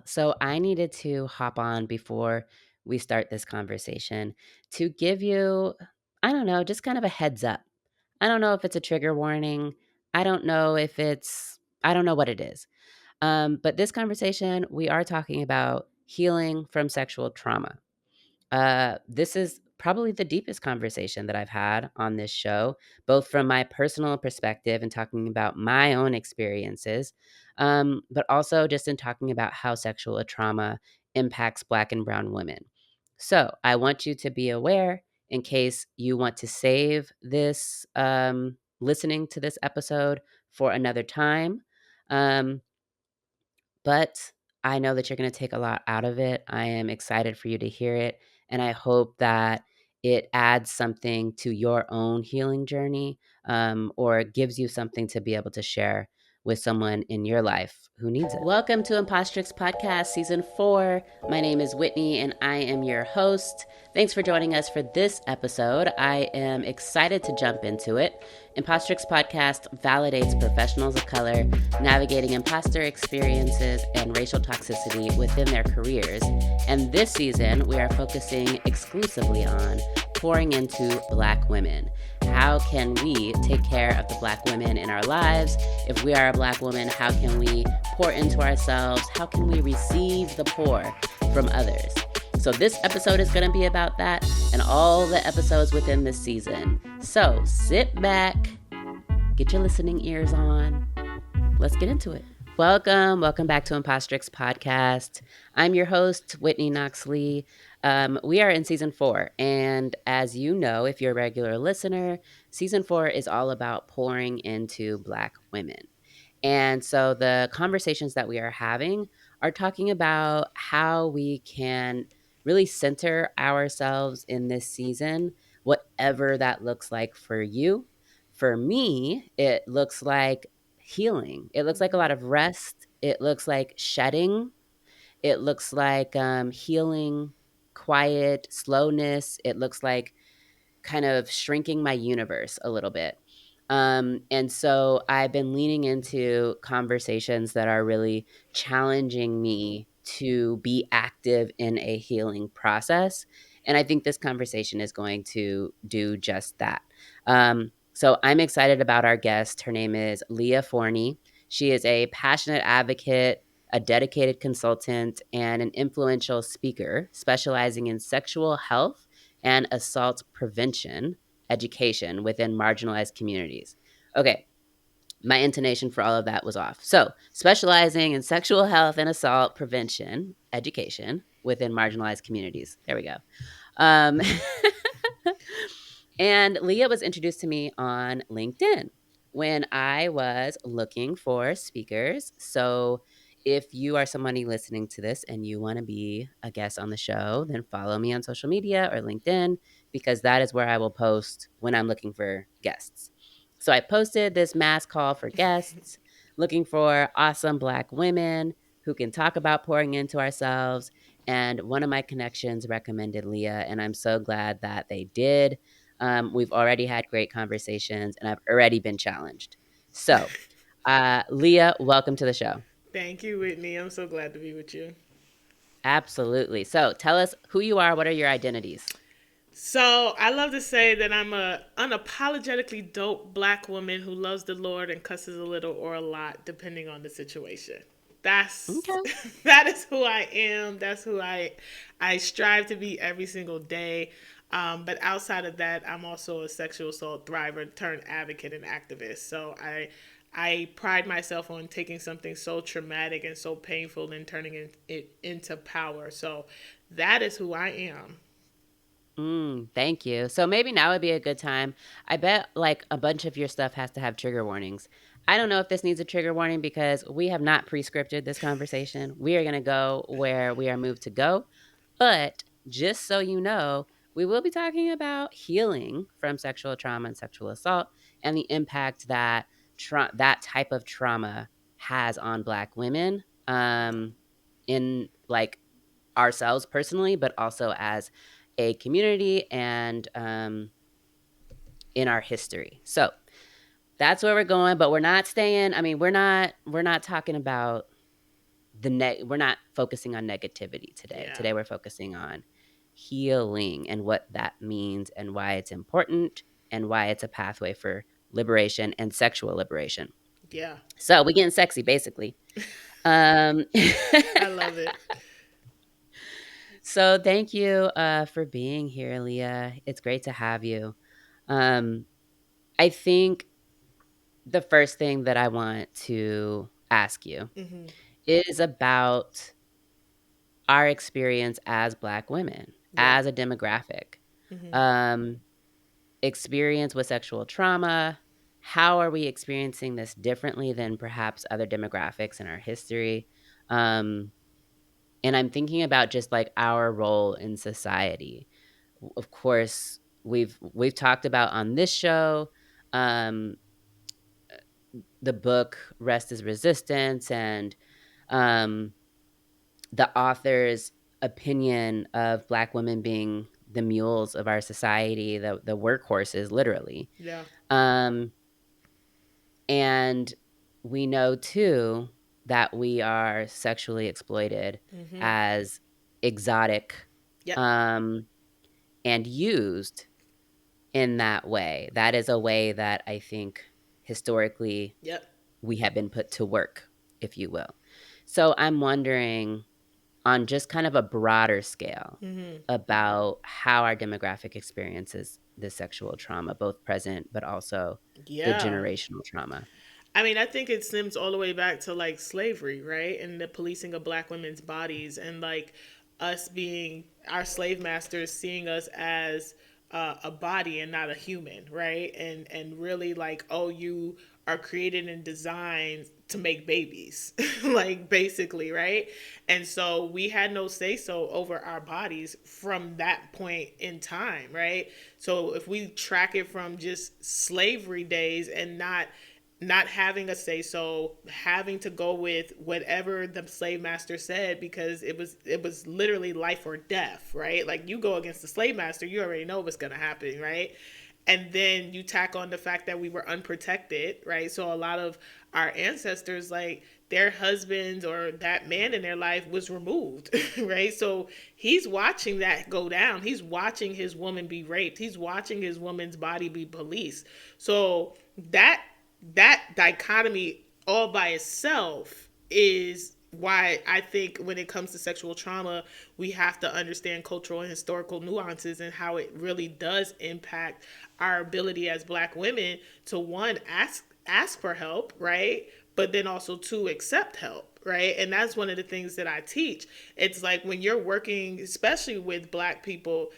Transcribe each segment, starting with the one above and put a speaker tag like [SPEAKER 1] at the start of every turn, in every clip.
[SPEAKER 1] So I needed to hop on before we start this conversation to give you, I don't know, just kind of a heads up. I don't know if it's a trigger warning. I don't know what it is. But this conversation, we are talking about healing from sexual trauma. This is probably the deepest conversation that I've had on this show, both from my personal perspective and talking about my own experiences, but also just in talking about how sexual trauma impacts Black and Brown women. So I want you to be aware in case you want to save this listening to this episode for another time. Um, but I know that you're going to take a lot out of it. I am excited for you to hear it. And I hope that it adds something to your own healing journey, or gives you something to be able to share with someone in your life who needs it. Welcome to Impostrix Podcast Season 4. My name is Whitney and I am your host. Thanks for joining us for this episode. I am excited to jump into it. Impostrix Podcast validates professionals of color navigating imposter experiences and racial toxicity within their careers. And this season, we are focusing exclusively on pouring into Black women. How can we take care of the Black women in our lives? If we are a Black woman, how can we pour into ourselves? How can we receive the pour from others? So this episode is going to be about that and all the episodes within this season. So sit back, get your listening ears on. Let's get into it. Welcome back to Impostrix Podcast. I'm your host, Whitney Knox Lee. We are in Season 4, and as you know, if you're a regular listener, Season 4 is all about pouring into Black women. And so the conversations that we are having are talking about how we can really center ourselves in this season, whatever that looks like for you. For me, it looks like healing. It looks like a lot of rest. It looks like shedding. It looks like healing, quiet, slowness. It looks like kind of shrinking my universe a little bit. And so I've been leaning into conversations that are really challenging me to be active in a healing process. And I think this conversation is going to do just that. So I'm excited about our guest. Her name is Leah Forney. She is a passionate advocate, a dedicated consultant, and an influential speaker specializing in sexual health and assault prevention education within marginalized communities. Okay, my intonation for all of that was off. So, specializing in sexual health and assault prevention education within marginalized communities. There we go. Um, and Leah was introduced to me on LinkedIn when I was looking for speakers. So, if you are somebody listening to this and you want to be a guest on the show, then follow me on social media or LinkedIn, because that is where I will post when I'm looking for guests. So I posted this mass call for guests, looking for awesome Black women who can talk about pouring into ourselves. And one of my connections recommended Leah, and I'm so glad that they did. We've already had great conversations, and I've already been challenged. So, Leah, welcome to the show.
[SPEAKER 2] Thank you, Whitney. I'm so glad to be with you.
[SPEAKER 1] Absolutely. So tell us who you are. What are your identities?
[SPEAKER 2] So I love to say that I'm a unapologetically dope Black woman who loves the Lord and cusses a little or a lot, depending on the situation. That's
[SPEAKER 1] Okay.
[SPEAKER 2] that is who I am. That's who I strive to be every single day. But outside of that, I'm also a sexual assault thriver turned advocate and activist. So I pride myself on taking something so traumatic and so painful and turning it into power. So that is who I am.
[SPEAKER 1] Thank you. So maybe now would be a good time. I bet like a bunch of your stuff has to have trigger warnings. I don't know if this needs a trigger warning because we have not pre-scripted this conversation. We are going to go where we are moved to go. But just so you know, we will be talking about healing from sexual trauma and sexual assault and the impact that that type of trauma has on Black women, in like ourselves personally, but also as a community and in our history. So that's where we're going, but we're not staying. I mean, we're not talking about we're not focusing on negativity today.
[SPEAKER 2] Yeah.
[SPEAKER 1] Today we're focusing on healing and what that means and why it's important and why it's a pathway for liberation and sexual liberation.
[SPEAKER 2] Yeah.
[SPEAKER 1] So we getting sexy basically. Um
[SPEAKER 2] I love it.
[SPEAKER 1] So thank you for being here, Leah. It's great to have you. Um I think the first thing that I want to ask you
[SPEAKER 2] Mm-hmm.
[SPEAKER 1] is about our experience as Black women,
[SPEAKER 2] Yeah.
[SPEAKER 1] as a demographic.
[SPEAKER 2] Mm-hmm.
[SPEAKER 1] Um, experience with sexual trauma. How are we experiencing this differently than perhaps other demographics in our history? Um, and I'm thinking about just like our role in society. Of course, we've talked about on this show um, the book "Rest is Resistance" and um, the author's opinion of Black women being the mules of our society, the workhorses, literally.
[SPEAKER 2] Yeah.
[SPEAKER 1] Um, and we know too that we are sexually exploited
[SPEAKER 2] Mm-hmm.
[SPEAKER 1] as exotic
[SPEAKER 2] Yep.
[SPEAKER 1] um, and used in that way. That is a way that I think historically
[SPEAKER 2] Yep.
[SPEAKER 1] we have been put to work, if you will. So I'm wondering, on just kind of a broader scale,
[SPEAKER 2] Mm-hmm.
[SPEAKER 1] about how our demographic experiences the sexual trauma, both present but also the
[SPEAKER 2] Yeah.
[SPEAKER 1] generational trauma.
[SPEAKER 2] I mean, I think it stems all the way back to like slavery, right? And the policing of black women's bodies and like us being our slave masters seeing us as a body and not a human, right? And really like, oh, you are created and designed to make babies, like basically, right? And so we had no say so over our bodies from that point in time, right? So if we track it from just slavery days and not having a say so, having to go with whatever the slave master said because it was literally life or death, right? Like you go against the slave master, you already know what's going to happen, right? And then you tack on the fact that we were unprotected, right? So a lot of our ancestors, like their husbands or that man in their life was removed, right? So he's watching that go down. He's watching his woman be raped. He's watching his woman's body be policed. So that dichotomy all by itself is why I think when it comes to sexual trauma, we have to understand cultural and historical nuances and how it really does impact our ability as black women to one ask for help, right? But then also to accept help, right? And that's one of the things that I teach. It's like when you're working, especially with black people,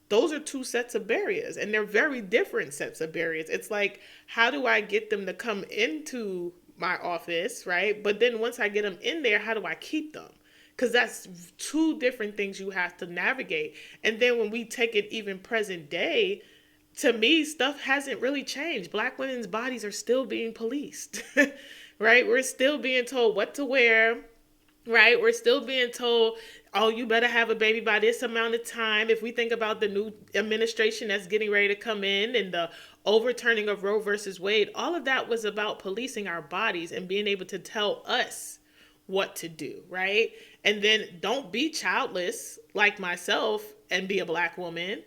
[SPEAKER 2] those are two sets of barriers and they're very different sets of barriers. It's like, how do I get them to come into my office, right? But then once I get them in there, how do I keep them? Because that's two different things you have to navigate. And then when we take it even present day, to me, stuff hasn't really changed. Black women's bodies are still being policed, right? We're still being told what to wear, right? We're still being told, oh, you better have a baby by this amount of time. If we think about the new administration that's getting ready to come in and the overturning of Roe versus Wade, all of that was about policing our bodies and being able to tell us what to do, right? And then don't be childless like myself and be a black woman.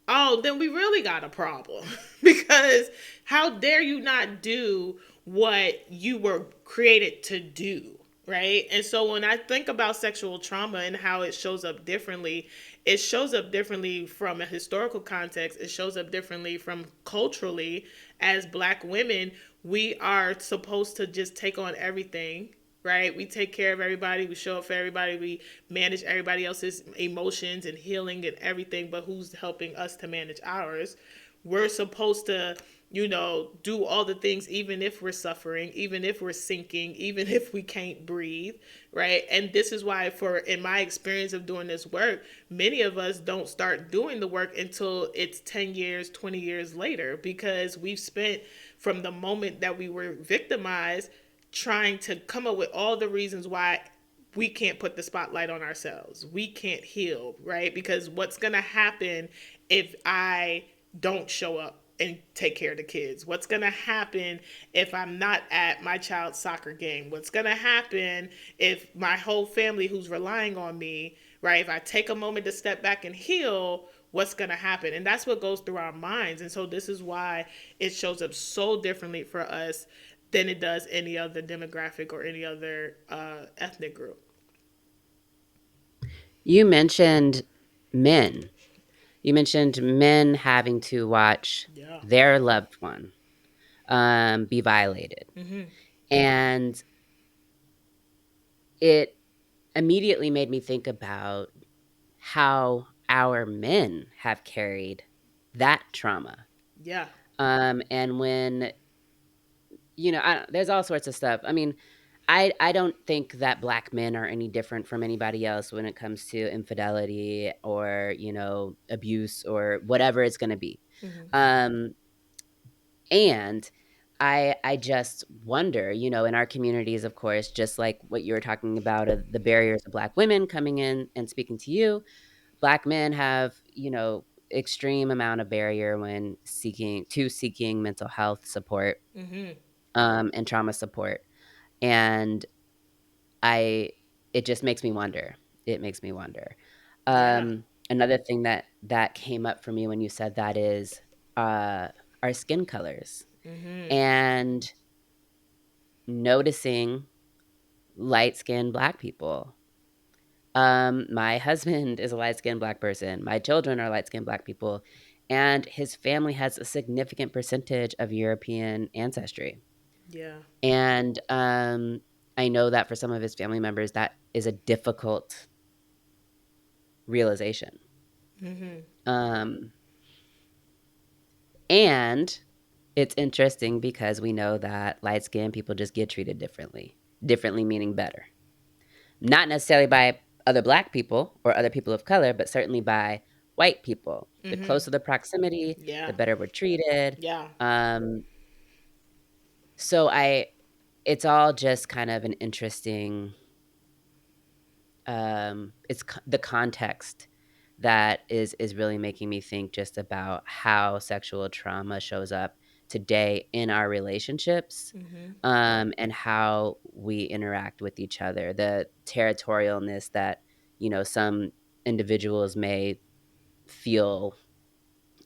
[SPEAKER 2] Oh, then we really got a problem because how dare you not do what you were created to do, right? And so when I think about sexual trauma and how it shows up differently from a historical context, it shows up differently from culturally. As black women, we are supposed to just take on everything, right? We take care of everybody, we show up for everybody, we manage everybody else's emotions and healing and everything, but who's helping us to manage ours? We're supposed to, do all the things, even if we're suffering, even if we're sinking, even if we can't breathe, right? And this is why, in my experience of doing this work, many of us don't start doing the work until it's 10 years, 20 years later, because we've spent from the moment that we were victimized trying to come up with all the reasons why we can't put the spotlight on ourselves. We can't heal, right? Because what's going to happen if I don't show up? and take care of the kids? What's going to happen if I'm not at my child's soccer game? What's going to happen if my whole family who's relying on me, right? If I take a moment to step back and heal, what's going to happen? And that's what goes through our minds. And so this is why it shows up so differently for us than it does any other demographic or any other ethnic group.
[SPEAKER 1] You mentioned men. You mentioned men having to watch
[SPEAKER 2] Yeah.
[SPEAKER 1] their loved one be violated.
[SPEAKER 2] Mm-hmm.
[SPEAKER 1] And it immediately made me think about how our men have carried that trauma.
[SPEAKER 2] Yeah.
[SPEAKER 1] And when, there's all sorts of stuff. I mean, I don't think that black men are any different from anybody else when it comes to infidelity or, abuse or whatever it's going to be.
[SPEAKER 2] Mm-hmm.
[SPEAKER 1] Um, and I just wonder, in our communities, of course, just like what you were talking about, the barriers of black women coming in and speaking to you, black men have, extreme amount of barrier when seeking mental health support,
[SPEAKER 2] Mm-hmm.
[SPEAKER 1] and trauma support. And I it just makes me wonder. It makes me wonder.
[SPEAKER 2] Yeah.
[SPEAKER 1] Another thing that came up for me when you said that is uh, our skin colors
[SPEAKER 2] Mm-hmm.
[SPEAKER 1] and noticing light-skinned black people. My husband is a light-skinned black person. My children are light-skinned black people, and his family has a significant percentage of European ancestry.
[SPEAKER 2] Yeah.
[SPEAKER 1] And I know that for some of his family members, that is a difficult realization.
[SPEAKER 2] Mm-hmm.
[SPEAKER 1] Um, and it's interesting because we know that light skinned people just get treated differently. Differently meaning better. Not necessarily by other black people or other people of color, but certainly by white people. The
[SPEAKER 2] Mm-hmm.
[SPEAKER 1] closer the proximity,
[SPEAKER 2] Yeah.
[SPEAKER 1] the better we're treated.
[SPEAKER 2] Yeah.
[SPEAKER 1] Um, so it's all just kind of an interesting, the context that is really making me think just about how sexual trauma shows up today in our relationships,
[SPEAKER 2] Mm-hmm.
[SPEAKER 1] and how we interact with each other, the territorialness that some individuals may feel,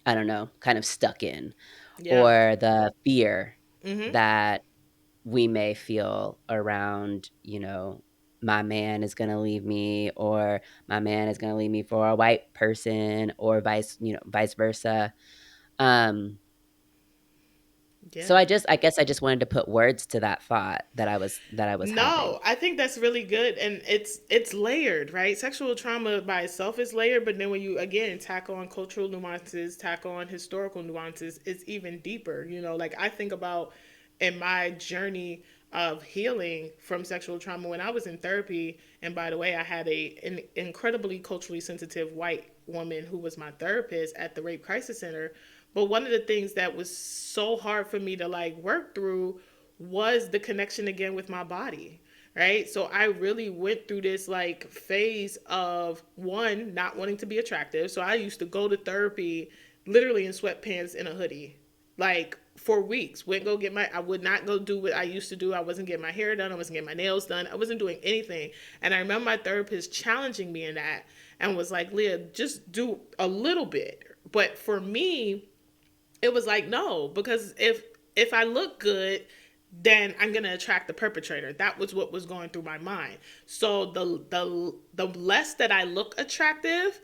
[SPEAKER 1] I don't know, kind of stuck in,
[SPEAKER 2] Yeah.
[SPEAKER 1] or the fear
[SPEAKER 2] Mm-hmm.
[SPEAKER 1] that we may feel around, my man is going to leave me, or my man is going to leave me for a white person, or vice versa. Um, so
[SPEAKER 2] Yeah.
[SPEAKER 1] I guess I just wanted to put words to that thought that I was having.
[SPEAKER 2] No, I think that's really good, and it's layered, right? Sexual trauma by itself is layered, but then when you again tackle on cultural nuances, tackle on historical nuances, it's even deeper. Like I think about in my journey of healing from sexual trauma when I was in therapy, and by the way, I had an incredibly culturally sensitive white woman who was my therapist at the Rape Crisis Center. But one of the things that was so hard for me to like work through was the connection again with my body, right? So I really went through this like phase of one, not wanting to be attractive. So I used to go to therapy literally in sweatpants and a hoodie, like for weeks. I would not go do what I used to do. I wasn't getting my hair done. I wasn't getting my nails done. I wasn't doing anything. And I remember my therapist challenging me in that and was like, Leah, just do a little bit. But for me, it was like, no, because if I look good, then I'm gonna attract the perpetrator. That was what was going through my mind. So the less that I look attractive,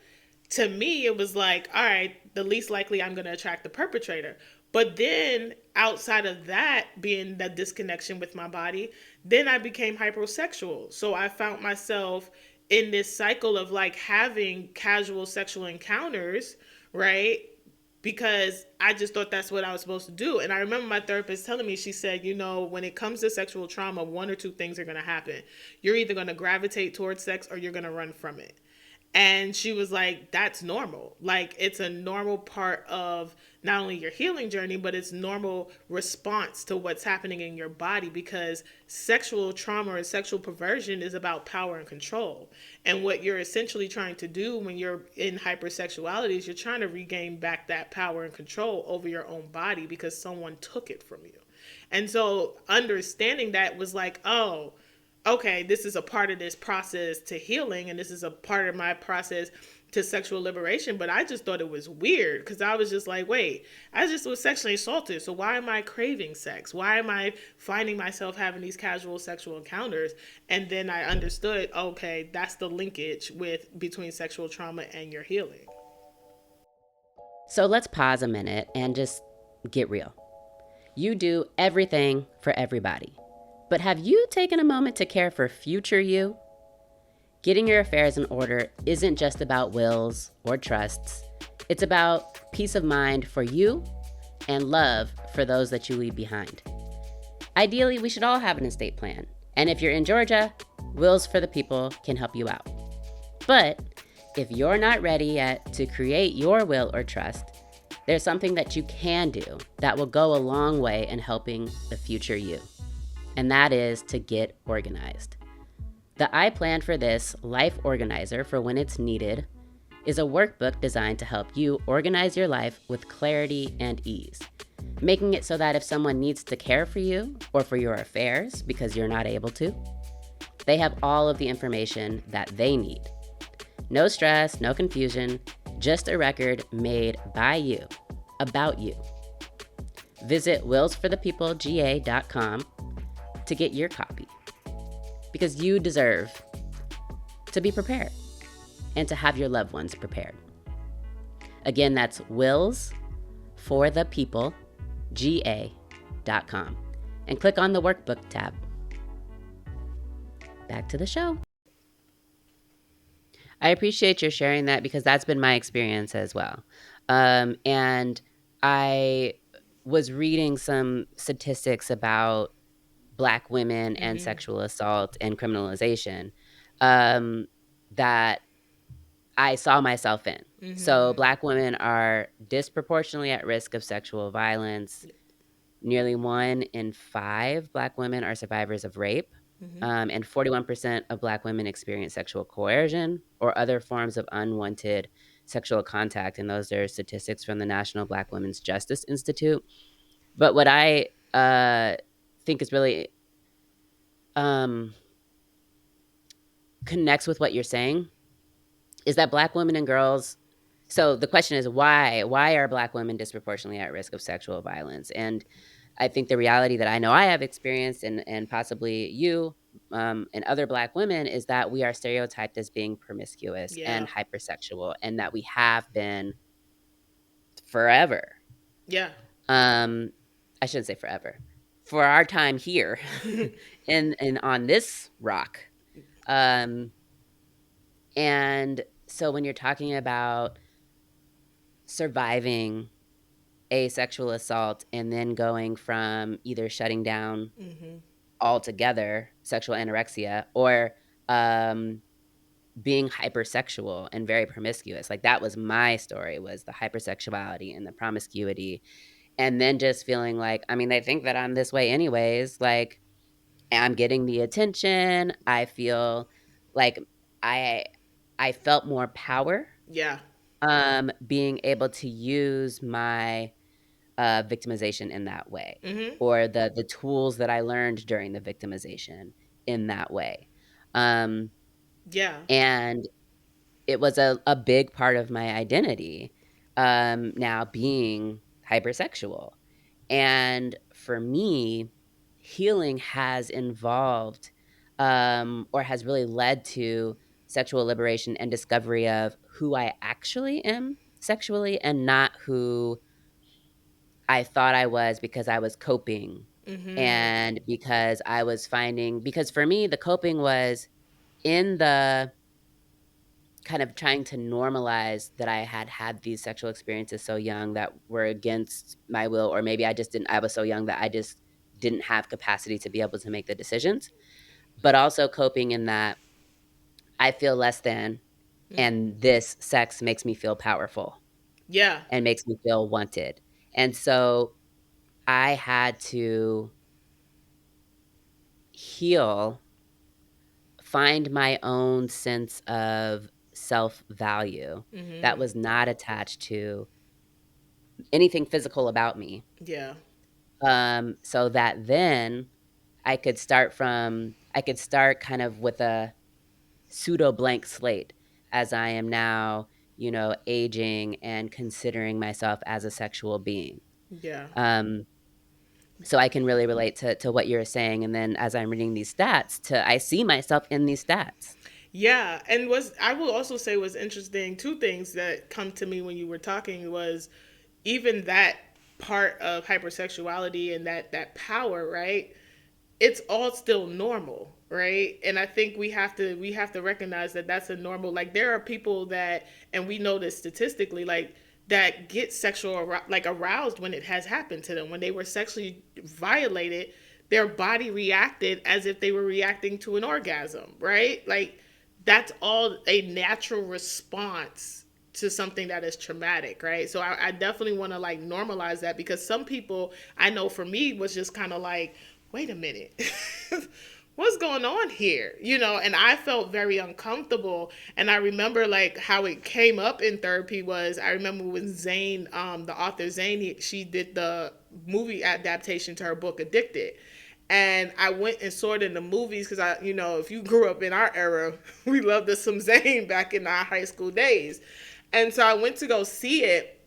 [SPEAKER 2] to me it was like, all right, the least likely I'm gonna attract the perpetrator. But then outside of that being the disconnection with my body, then I became hypersexual. So I found myself in this cycle of like having casual sexual encounters, right? Because I just thought that's what I was supposed to do. And I remember my therapist telling me, she said, when it comes to sexual trauma, one or two things are going to happen. You're either going to gravitate towards sex or you're going to run from it. And she was like, that's normal. Like, it's a normal part of not only your healing journey, but it's normal response to what's happening in your body, because sexual trauma or sexual perversion is about power and control. And what you're essentially trying to do when you're in hypersexuality is you're trying to regain back that power and control over your own body because someone took it from you. And so understanding that was like, oh, okay, this is a part of this process to healing, and this is a part of my process to sexual liberation. But I just thought it was weird because I was just like, wait, I just was sexually assaulted. So why am I craving sex? Why am I finding myself having these casual sexual encounters? And then I understood, okay, that's the linkage with between sexual trauma and your healing.
[SPEAKER 1] So let's pause a minute and just get real. You do everything for everybody. But have you taken a moment to care for future you? Getting your affairs in order isn't just about wills or trusts. It's about peace of mind for you and love for those that you leave behind. Ideally, we should all have an estate plan. And if you're in Georgia, Wills for the People can help you out. But if you're not ready yet to create your will or trust, there's something that you can do that will go a long way in helping the future you. And that is to get organized. The I Plan for This Life Organizer for when it's needed is a workbook designed to help you organize your life with clarity and ease, making it so that if someone needs to care for you or for your affairs because you're not able to, they have all of the information that they need. No stress, no confusion, just a record made by you, about you. Visit willsforthepeoplega.com to get your copy, because you deserve to be prepared and to have your loved ones prepared. Again, that's willsforthepeoplega.com and click on the workbook tab. Back to the show. I appreciate your sharing that because that's been my experience as well. And I was reading some statistics about Black women and sexual assault and criminalization that I saw myself in. So Black women are disproportionately at risk of sexual violence. Nearly 1 in 5 Black women are survivors of rape. And 41% of Black women experience sexual coercion or other forms of unwanted sexual contact. And those are statistics from the National Black Women's Justice Institute. But what I think is really connects with what you're saying is that Black women and girls. So the question is why are Black women disproportionately at risk of sexual violence? And I think the reality that I know I have experienced and possibly you and other Black women is that we are stereotyped as being promiscuous
[SPEAKER 2] Yeah.
[SPEAKER 1] and hypersexual, and that we have been forever.
[SPEAKER 2] Yeah.
[SPEAKER 1] I shouldn't say forever. For our time here and on this rock. And so when you're talking about surviving a sexual assault and then going from either shutting down altogether, sexual anorexia, or being hypersexual and very promiscuous, like that was my story, was the hypersexuality and the promiscuity. And then just feeling like, I mean, they think that I'm this way anyways. Like, I'm getting the attention. I feel like I I felt more power
[SPEAKER 2] Yeah.
[SPEAKER 1] being able to use my victimization in that way,
[SPEAKER 2] Mm-hmm.
[SPEAKER 1] or the tools that I learned during the victimization in that way. Um,
[SPEAKER 2] Yeah.
[SPEAKER 1] and it was a big part of my identity, now being hypersexual. And for me, healing has involved or has really led to sexual liberation and discovery of who I actually am sexually and not who I thought I was because I was coping
[SPEAKER 2] Mm-hmm.
[SPEAKER 1] and because I was finding, because for me, the coping was in the kind of trying to normalize that I had had these sexual experiences so young that were against my will, or maybe I was so young that I just didn't have capacity to be able to make the decisions, but also coping in that I feel less than, and this sex makes me feel powerful
[SPEAKER 2] Yeah.
[SPEAKER 1] and makes me feel wanted. And so I had to heal, find my own sense of self-value that
[SPEAKER 2] Mm-hmm.
[SPEAKER 1] was not attached to anything physical about me.
[SPEAKER 2] Yeah.
[SPEAKER 1] So that then I could start kind of with a pseudo blank slate as I am now, aging and considering myself as a sexual being.
[SPEAKER 2] Yeah.
[SPEAKER 1] Um, so I can really relate to what you're saying. And then as I'm reading these stats, I see myself in these stats.
[SPEAKER 2] Yeah, and was I will also say was interesting. Two things that come to me when you were talking was even that part of hypersexuality and that power, right? It's all still normal, right? And I think we have to recognize that that's a normal. Like there are people that, and we know this statistically, like that get like aroused when it has happened to them when they were sexually violated. Their body reacted as if they were reacting to an orgasm, right? Like that's all a natural response to something that is traumatic, right? So I definitely want to like normalize that because some people I know for me was just kind of like, wait a minute, what's going on here? And I felt very uncomfortable. And I remember like how it came up in therapy was I remember when Zane, the author Zane, she did the movie adaptation to her book Addicted, and I went and saw it in the movies because if you grew up in our era, we loved us some Zayn back in our high school days, and so I went to go see it,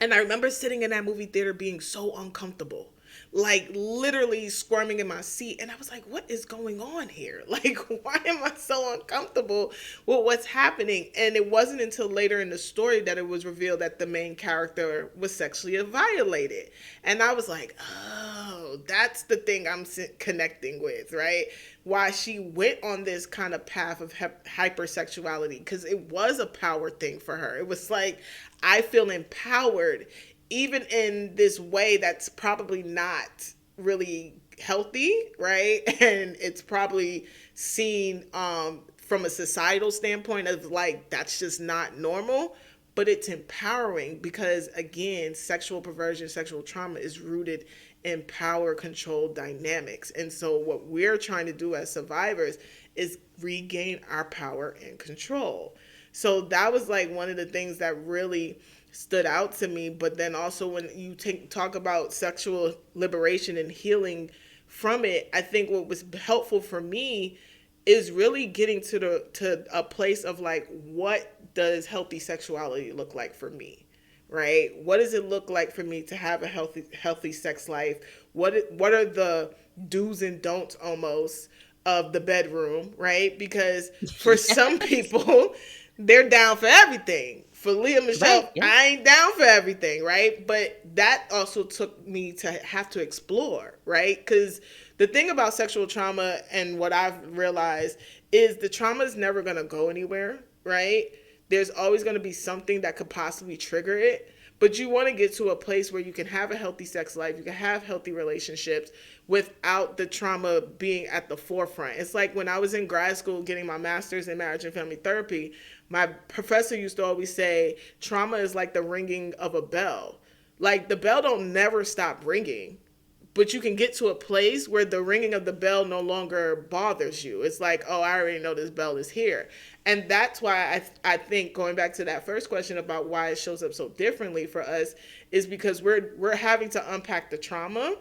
[SPEAKER 2] and I remember sitting in that movie theater being so uncomfortable, like literally squirming in my seat. And I was like, what is going on here? Like, why am I so uncomfortable with what's happening? And it wasn't until later in the story that it was revealed that the main character was sexually violated. And I was like, oh, that's the thing I'm connecting with, right? Why she went on this kind of path of hypersexuality, because it was a power thing for her. It was like, I feel empowered even in this way that's probably not really healthy, right? And it's probably seen from a societal standpoint of like that's just not normal, but it's empowering because again, sexual perversion, sexual trauma is rooted in power control dynamics. And so what we're trying to do as survivors is regain our power and control. So that was like one of the things that really stood out to me. But then also when you talk about sexual liberation and healing from it, I think what was helpful for me is really getting to a place of like, what does healthy sexuality look like for me? Right? What does it look like for me to have a healthy sex life? What are the do's and don'ts almost of the bedroom, right? Because for some
[SPEAKER 1] Yes.
[SPEAKER 2] people, they're down for everything. For Leah
[SPEAKER 1] Right.
[SPEAKER 2] Michelle,
[SPEAKER 1] Yeah.
[SPEAKER 2] I ain't down for everything, right? But that also took me to have to explore, right? Because the thing about sexual trauma and what I've realized is the trauma is never going to go anywhere, right? There's always going to be something that could possibly trigger it. But you want to get to a place where you can have a healthy sex life, you can have healthy relationships without the trauma being at the forefront. It's like when I was in grad school getting my master's in marriage and family therapy, my professor used to always say trauma is like the ringing of a bell. Like the bell don't never stop ringing, but you can get to a place where the ringing of the bell no longer bothers you. It's like, oh, I already know this bell is here. And that's why I think going back to that first question about why it shows up so differently for us is because we're having to unpack the trauma,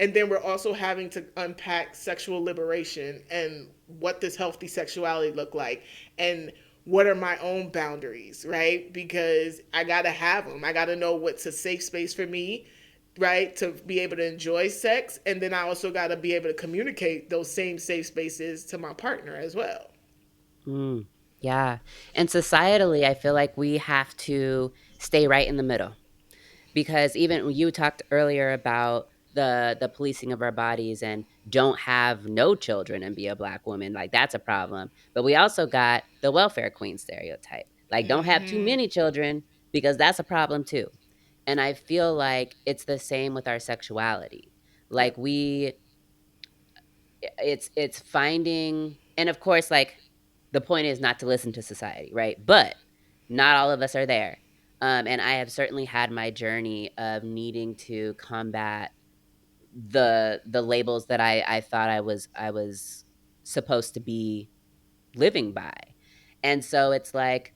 [SPEAKER 2] and then we're also having to unpack sexual liberation and what does healthy sexuality look like, and what are my own boundaries, right? Because I got to have them. I got to know what's a safe space for me, right, to be able to enjoy sex. And then I also got to be able to communicate those same safe spaces to my partner as well.
[SPEAKER 1] Mm, yeah. And societally, I feel like we have to stay right in the middle because even when you talked earlier about the policing of our bodies and don't have no children and be a black woman, like that's a problem. But we also got the welfare queen stereotype. Like don't have too
[SPEAKER 2] Mm-hmm.
[SPEAKER 1] many children because that's a problem too. And I feel like it's the same with our sexuality. Like
[SPEAKER 2] Yep.
[SPEAKER 1] we it's finding, and of course, like the point is not to listen to society, right? But not all of us are there. And I have certainly had my journey of needing to combat the labels that I thought I was supposed to be living by. And so it's like,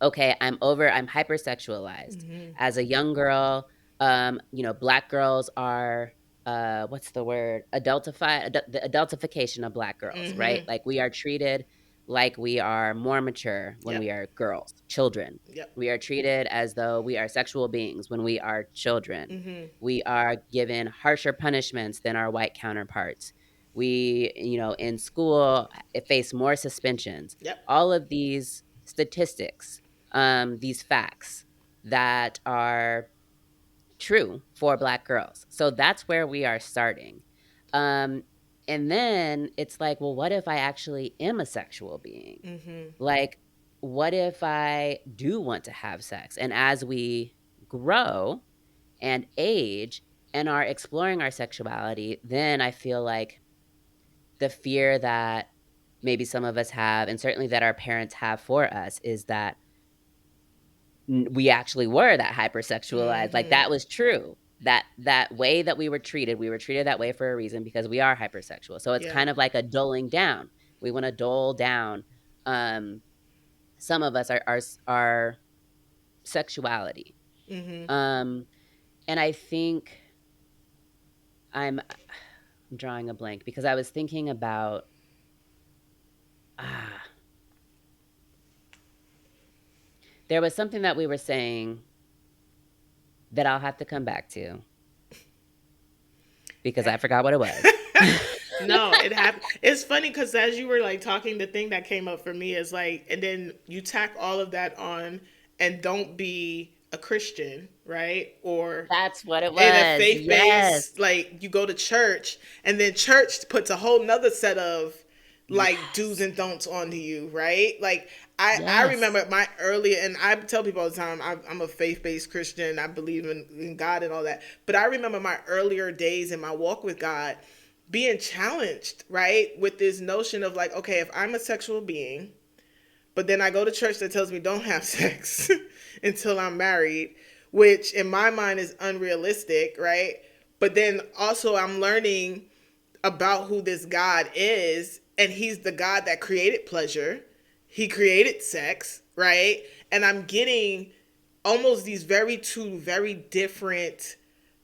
[SPEAKER 1] okay, I'm hypersexualized.
[SPEAKER 2] Mm-hmm.
[SPEAKER 1] As a young girl, black girls are, what's the word? The adultification of black girls, right?
[SPEAKER 2] Mm-hmm.
[SPEAKER 1] Like we are treated like we are more mature when we
[SPEAKER 2] Yep.
[SPEAKER 1] are girls, children.
[SPEAKER 2] Yep.
[SPEAKER 1] We are treated as though we are sexual beings when we are children.
[SPEAKER 2] Mm-hmm.
[SPEAKER 1] We are given harsher punishments than our white counterparts. We, in school, face more suspensions.
[SPEAKER 2] Yep.
[SPEAKER 1] All of these statistics, these facts that are true for Black girls. So that's where we are starting. Um, and then it's like, well, what if I actually am a sexual being?
[SPEAKER 2] Mm-hmm.
[SPEAKER 1] Like, what if I do want to have sex? And as we grow and age and are exploring our sexuality, then I feel like the fear that maybe some of us have, and certainly that our parents have for us, is that we actually were that hypersexualized. Like
[SPEAKER 2] Mm-hmm.
[SPEAKER 1] that was true. That way that we were treated that way for a reason because we are hypersexual. So it's
[SPEAKER 2] Yeah.
[SPEAKER 1] kind of like a doling down. We want to dole down some of us our sexuality.
[SPEAKER 2] Mm-hmm.
[SPEAKER 1] Um and I think I'm I'm drawing a blank because I was thinking about ah there was something that we were saying that I'll have to come back to because I forgot what it was.
[SPEAKER 2] No, it happened. It's funny because as you were like talking, the thing that came up for me is like, and then you tack all of that on, and don't be a Christian, right? Or
[SPEAKER 1] That's what it
[SPEAKER 2] in a
[SPEAKER 1] was.
[SPEAKER 2] faith
[SPEAKER 1] Yes.
[SPEAKER 2] based, like you go to church, and then church puts a whole nother set of like do's
[SPEAKER 1] Yes.
[SPEAKER 2] and don'ts onto you, right? Like I
[SPEAKER 1] Yes.
[SPEAKER 2] remember my earlier, and I tell people all the time, I'm a faith based Christian. I believe in God and all that. But I remember my earlier days in my walk with God being challenged, right? With this notion of like, okay, if I'm a sexual being, but then I go to church that tells me don't have sex until I'm married, which in my mind is unrealistic, right? But then also I'm learning about who this God is, and he's the God that created pleasure. He created sex, right? And I'm getting almost these two very different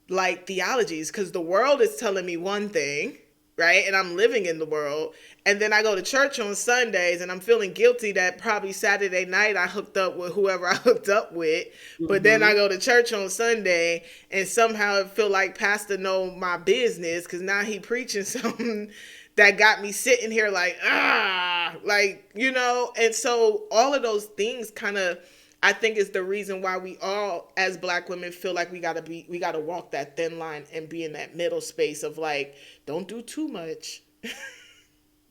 [SPEAKER 2] like theologies because the world is telling me one thing, right? And I'm living in the world. And then I go to church on Sundays and I'm feeling guilty that probably Saturday night I hooked up with whoever I hooked up with. But then I
[SPEAKER 1] Mhm.
[SPEAKER 2] go to church on Sunday and somehow I feel like Pastor know my business because now he preaching something that got me sitting here like, like, and so all of those things kind of I think is the reason why we all, as Black women, feel like we gotta walk that thin line and be in that middle space of like, don't do too much,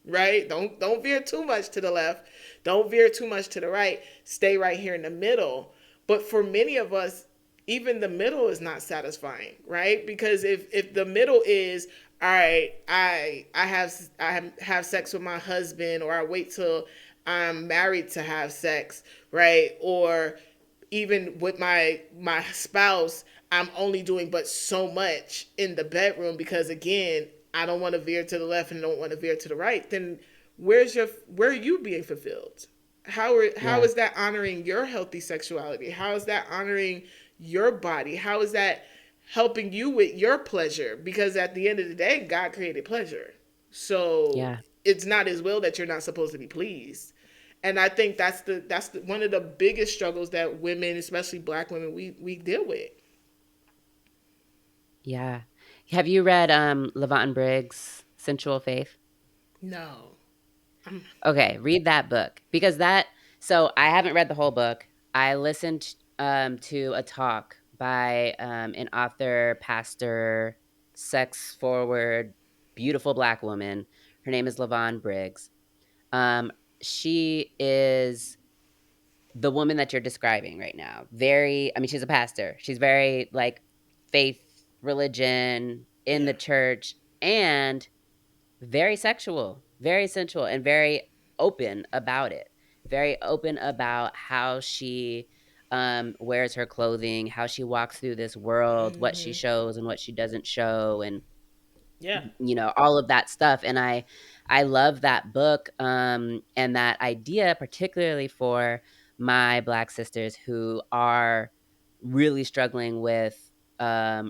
[SPEAKER 2] right? Don't veer too much to the left, don't veer too much to the right. Stay right here in the middle. But for many of us, even the middle is not satisfying, right? Because if the middle is all right, I have sex with my husband, or I wait till I'm married to have sex, right? Or even with my spouse, I'm only doing but so much in the bedroom because again, I don't want to veer to the left and don't want to veer to the right. Then where are you being fulfilled? How
[SPEAKER 1] Yeah.
[SPEAKER 2] is that honoring your healthy sexuality? How is that honoring your body? How is that helping you with your pleasure? Because at the end of the day, God created pleasure. So
[SPEAKER 1] Yeah.
[SPEAKER 2] it's not his will that you're not supposed to be pleased. And I think that's one of the biggest struggles that women, especially Black women, we deal with.
[SPEAKER 1] Yeah. Have you read Levant Briggs' Sensual Faith?
[SPEAKER 2] No. I'm,
[SPEAKER 1] Okay, read that book because so I haven't read the whole book. I listened to a talk by an author, pastor, sex forward, beautiful Black woman. Her name is Levon Briggs. Um, she is the woman that you're describing right now. I mean, she's a pastor. She's very like faith, religion, in
[SPEAKER 2] yeah.
[SPEAKER 1] the church, and very sexual, very sensual, and very open about it, very open about how she wears her clothing, how she walks through this world, what she
[SPEAKER 2] Mm-hmm.
[SPEAKER 1] shows and what she doesn't show, and
[SPEAKER 2] Yeah.
[SPEAKER 1] all of that stuff. And I love that book, and that idea, particularly for my Black sisters who are really struggling with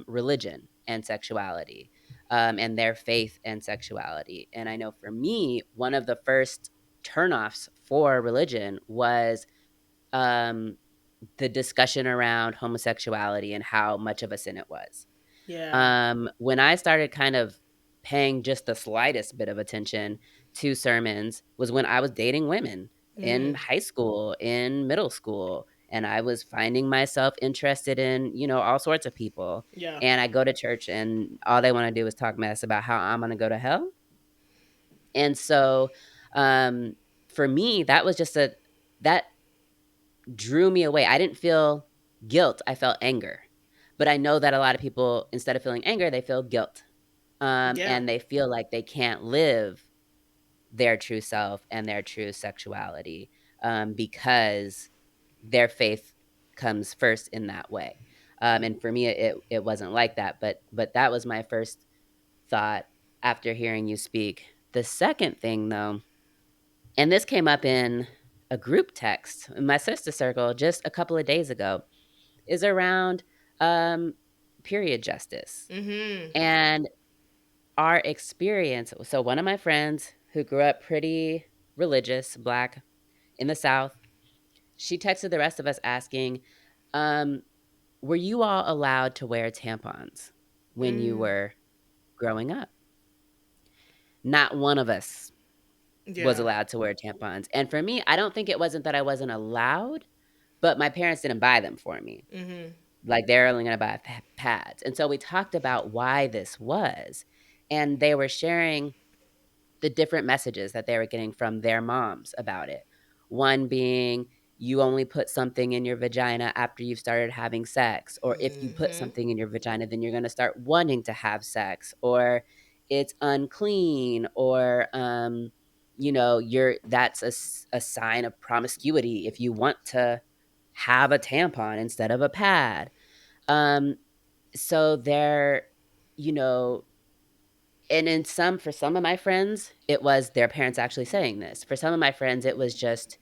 [SPEAKER 1] religion and sexuality, and their faith and sexuality. And I know for me, one of the first turnoffs for religion was um, the discussion around homosexuality and how much of a sin it was.
[SPEAKER 2] Yeah.
[SPEAKER 1] When I started kind of paying just the slightest bit of attention to sermons was when I was dating women in
[SPEAKER 2] Mm.
[SPEAKER 1] high school, in middle school, and I was finding myself interested in, all sorts of people.
[SPEAKER 2] Yeah.
[SPEAKER 1] And I go to church and all they want to do is talk mess about how I'm going to go to hell. And so, um, for me, that was just that drew me away. I didn't feel guilt, I felt anger. But I know that a lot of people, instead of feeling anger, they feel guilt.
[SPEAKER 2] Yeah.
[SPEAKER 1] And they feel like they can't live their true self and their true sexuality, because their faith comes first in that way. And for me, it wasn't like that. But that was my first thought after hearing you speak. The second thing, though, and this came up in a group text in my sister circle just a couple of days ago, is around um, period justice.
[SPEAKER 2] Mm-hmm.
[SPEAKER 1] And our experience. So, one of my friends who grew up pretty religious, Black in the South, she texted the rest of us asking, um, were you all allowed to wear tampons when you
[SPEAKER 2] Mm.
[SPEAKER 1] were growing up? Not one of us was
[SPEAKER 2] Yeah.
[SPEAKER 1] allowed to wear tampons. And for me, I don't think it wasn't that I wasn't allowed, but my parents didn't buy them for me.
[SPEAKER 2] Mm-hmm.
[SPEAKER 1] Like, they're only going to buy pads. And so we talked about why this was. And they were sharing the different messages that they were getting from their moms about it. One being, you only put something in your vagina after you've started having sex, or if you put
[SPEAKER 2] Mm-hmm.
[SPEAKER 1] something in your vagina, then you're going to start wanting to have sex, or it's unclean, or you're that's a sign of promiscuity if you want to have a tampon instead of a pad. Um, so they're, you know, and for some of my friends, it was their parents actually saying this. For some of my friends, it was just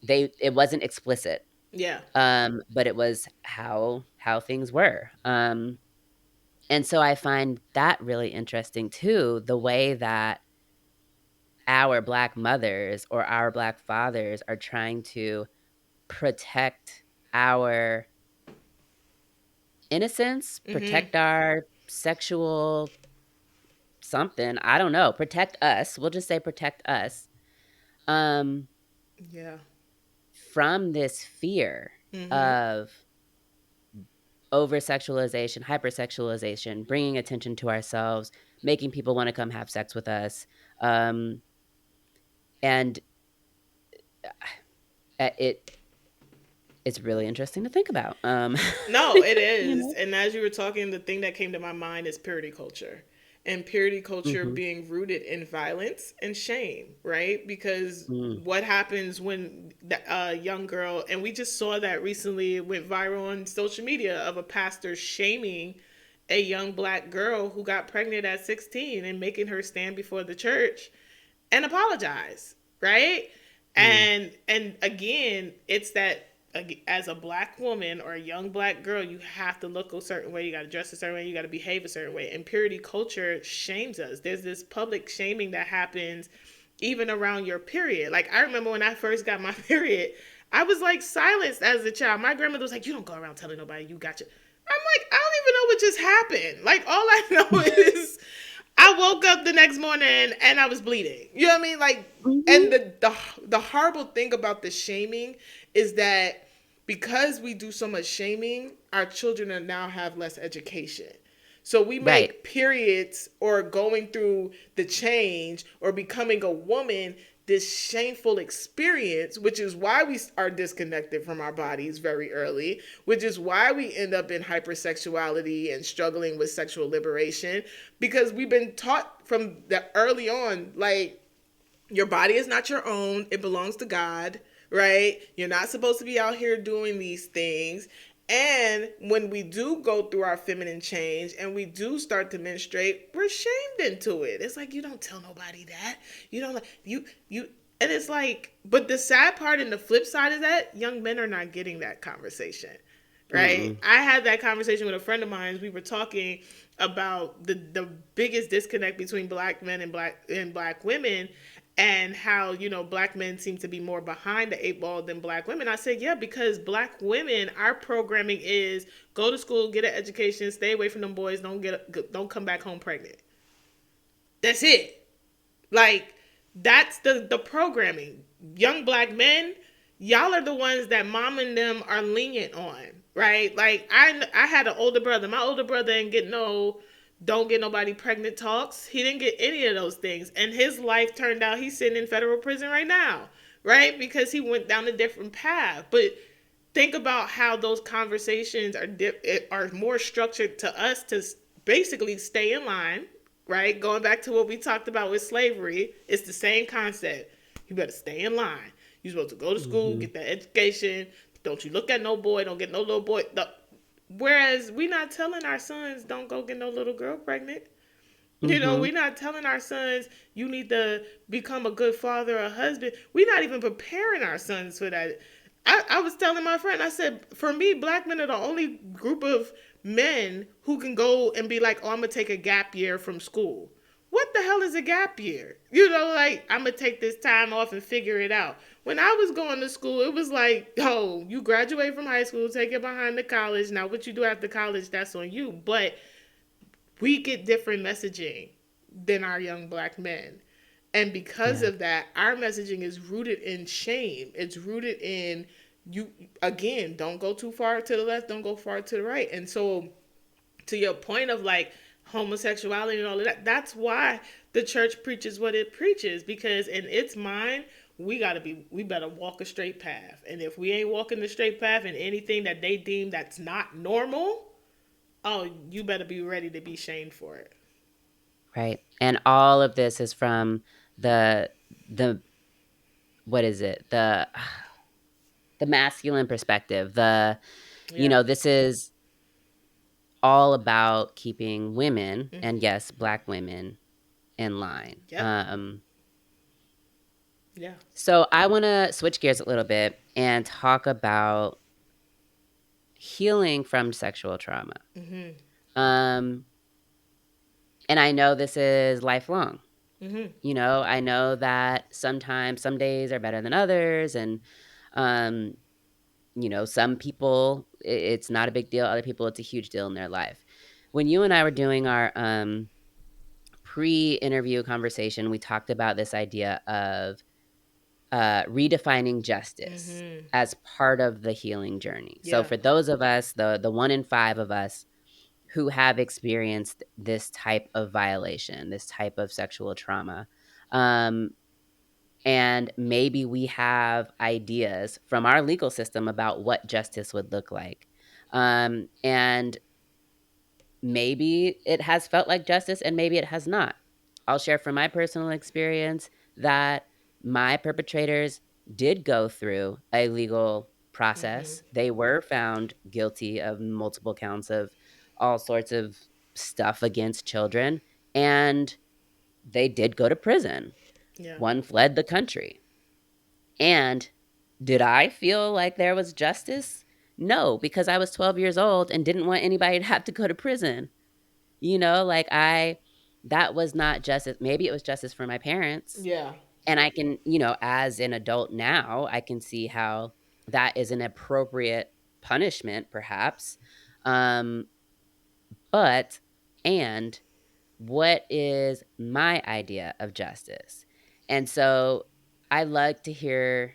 [SPEAKER 1] it wasn't explicit.
[SPEAKER 2] Yeah.
[SPEAKER 1] But it was how things were. And so I find that really interesting too, the way that our Black mothers or our Black fathers are trying to protect our innocence,
[SPEAKER 2] Mm-hmm.
[SPEAKER 1] protect our sexual something, I don't know, protect us. We'll just say protect us. Um
[SPEAKER 2] Yeah.
[SPEAKER 1] from this fear
[SPEAKER 2] Mm-hmm.
[SPEAKER 1] of over sexualization, hypersexualization, bringing attention to ourselves, making people want to come have sex with us. Um, and it it's really interesting to think about.
[SPEAKER 2] No, it
[SPEAKER 1] You
[SPEAKER 2] is.
[SPEAKER 1] know?
[SPEAKER 2] And as you were talking, the thing that came to my mind is purity culture. And purity culture
[SPEAKER 1] Mm-hmm.
[SPEAKER 2] being rooted in violence and shame, right? Because
[SPEAKER 1] Mm.
[SPEAKER 2] what happens when a young girl, and we just saw that recently, it went viral on social media of a pastor shaming a young Black girl who got pregnant at 16 and making her stand before the church and apologize, right?
[SPEAKER 1] Mm.
[SPEAKER 2] And again, it's that as a Black woman or a young Black girl, you have to look a certain way, you got to dress a certain way, you got to behave a certain way. And purity culture shames us. There's this public shaming that happens even around your period. Like, I remember when I first got my period, I was like silenced as a child. My grandmother was like, "You don't go around telling nobody you got your." I'm like, I don't even know what just happened. Like, all I know is I woke up the next morning and I was bleeding. You know what I mean? Like,
[SPEAKER 1] Mhm.
[SPEAKER 2] and the horrible thing about the shaming is that because we do so much shaming, our children are now have less education. So we
[SPEAKER 1] Right.
[SPEAKER 2] make periods or going through the change or becoming a woman this shameful experience, which is why we are disconnected from our bodies very early, which is why we end up in hypersexuality and struggling with sexual liberation, because we've been taught from the early on, like, Your body is not your own. It belongs to God, right? You're not supposed to be out here doing these things. And when we do go through our feminine change and we do start to menstruate, we're shamed into it. It's like, you don't tell nobody that. You don't, you, and it's like, but the sad part and the flip side of that, young men are not getting that conversation, right?
[SPEAKER 1] Mm-mm.
[SPEAKER 2] I had that conversation with a friend of mine. We were talking about the biggest disconnect between black men and black women, and how, you know, black men seem to be more behind the eight ball than black women. I said, yeah, because black women, our programming is go to school, get an education, stay away from them boys, don't come back home pregnant. That's it. Like, that's the programming. Young black men, y'all are the ones that mom and them are lenient on, right? Like, I had an older brother. My older brother didn't get no don't get nobody pregnant talks. He didn't get any of those things. And his life turned out he's sitting in federal prison right now, right? Because he went down a different path. But think about how those conversations are more structured to us to basically stay in line, right? Going back to what we talked about with slavery, it's the same concept. You better stay in line. You're supposed to go to school,
[SPEAKER 1] Mm-hmm.
[SPEAKER 2] get that education. Don't you look at no boy. Don't get no little boy. Whereas we not telling our sons, don't go get no little girl pregnant. You know,
[SPEAKER 1] Mm-hmm.
[SPEAKER 2] we're not telling our sons, you need to become a good father or husband. We're not even preparing our sons for that. I was telling my friend, I said, for me, black men are the only group of men who can go and be like, oh, I'm going to take a gap year from school. What the hell is a gap year? You know, like, I'm going to take this time off and figure it out. When I was going to school, it was like, oh, you graduate from high school, take it behind the college. Now, what you do after college, that's on you. But we get different messaging than our young black men. And because
[SPEAKER 1] Yeah.
[SPEAKER 2] of that, our messaging is rooted in shame. It's rooted in, you, again, don't go too far to the left, don't go far to the right. And so, to your point of like homosexuality and all of that, that's why the church preaches what it preaches, because in its mind, we better walk a straight path. And if we ain't walking the straight path and anything that they deem that's not normal, oh, you better be ready to be shamed for it.
[SPEAKER 1] Right. And all of this is from the what is it? The masculine perspective.
[SPEAKER 2] Yeah.
[SPEAKER 1] This is all about keeping women, and
[SPEAKER 2] Mm-hmm.
[SPEAKER 1] yes, black women, in line.
[SPEAKER 2] Yep. Yeah.
[SPEAKER 1] So I want to switch gears a little bit and talk about healing from sexual trauma.
[SPEAKER 2] Mm-hmm.
[SPEAKER 1] Um, and I know this is lifelong.
[SPEAKER 2] Mm-hmm.
[SPEAKER 1] I know that sometimes some days are better than others, and um, some people it's not a big deal. Other people, it's a huge deal in their life. When you and I were doing our pre-interview conversation, we talked about this idea of redefining justice
[SPEAKER 2] Mm-hmm.
[SPEAKER 1] as part of the healing journey. So
[SPEAKER 2] Yeah.
[SPEAKER 1] for those of us, the 1 in 5 of us who have experienced this type of violation, this type of sexual trauma, um, and maybe we have ideas from our legal system about what justice would look like. And maybe it has felt like justice and maybe it has not. I'll share from my personal experience that my perpetrators did go through a legal
[SPEAKER 2] Mm-hmm.
[SPEAKER 1] process. They were found guilty of multiple counts of all sorts of stuff against children, and they did go to prison.
[SPEAKER 2] Yeah.
[SPEAKER 1] One fled the country. And did I feel like there was justice? No, because I was 12 years old and didn't want anybody to have to go to prison. Like that was not justice. Maybe it was justice for my parents.
[SPEAKER 2] Yeah.
[SPEAKER 1] And I can, as an adult now, I can see how that is an appropriate punishment, perhaps. Um, but, and what is my idea of justice? And so I like to hear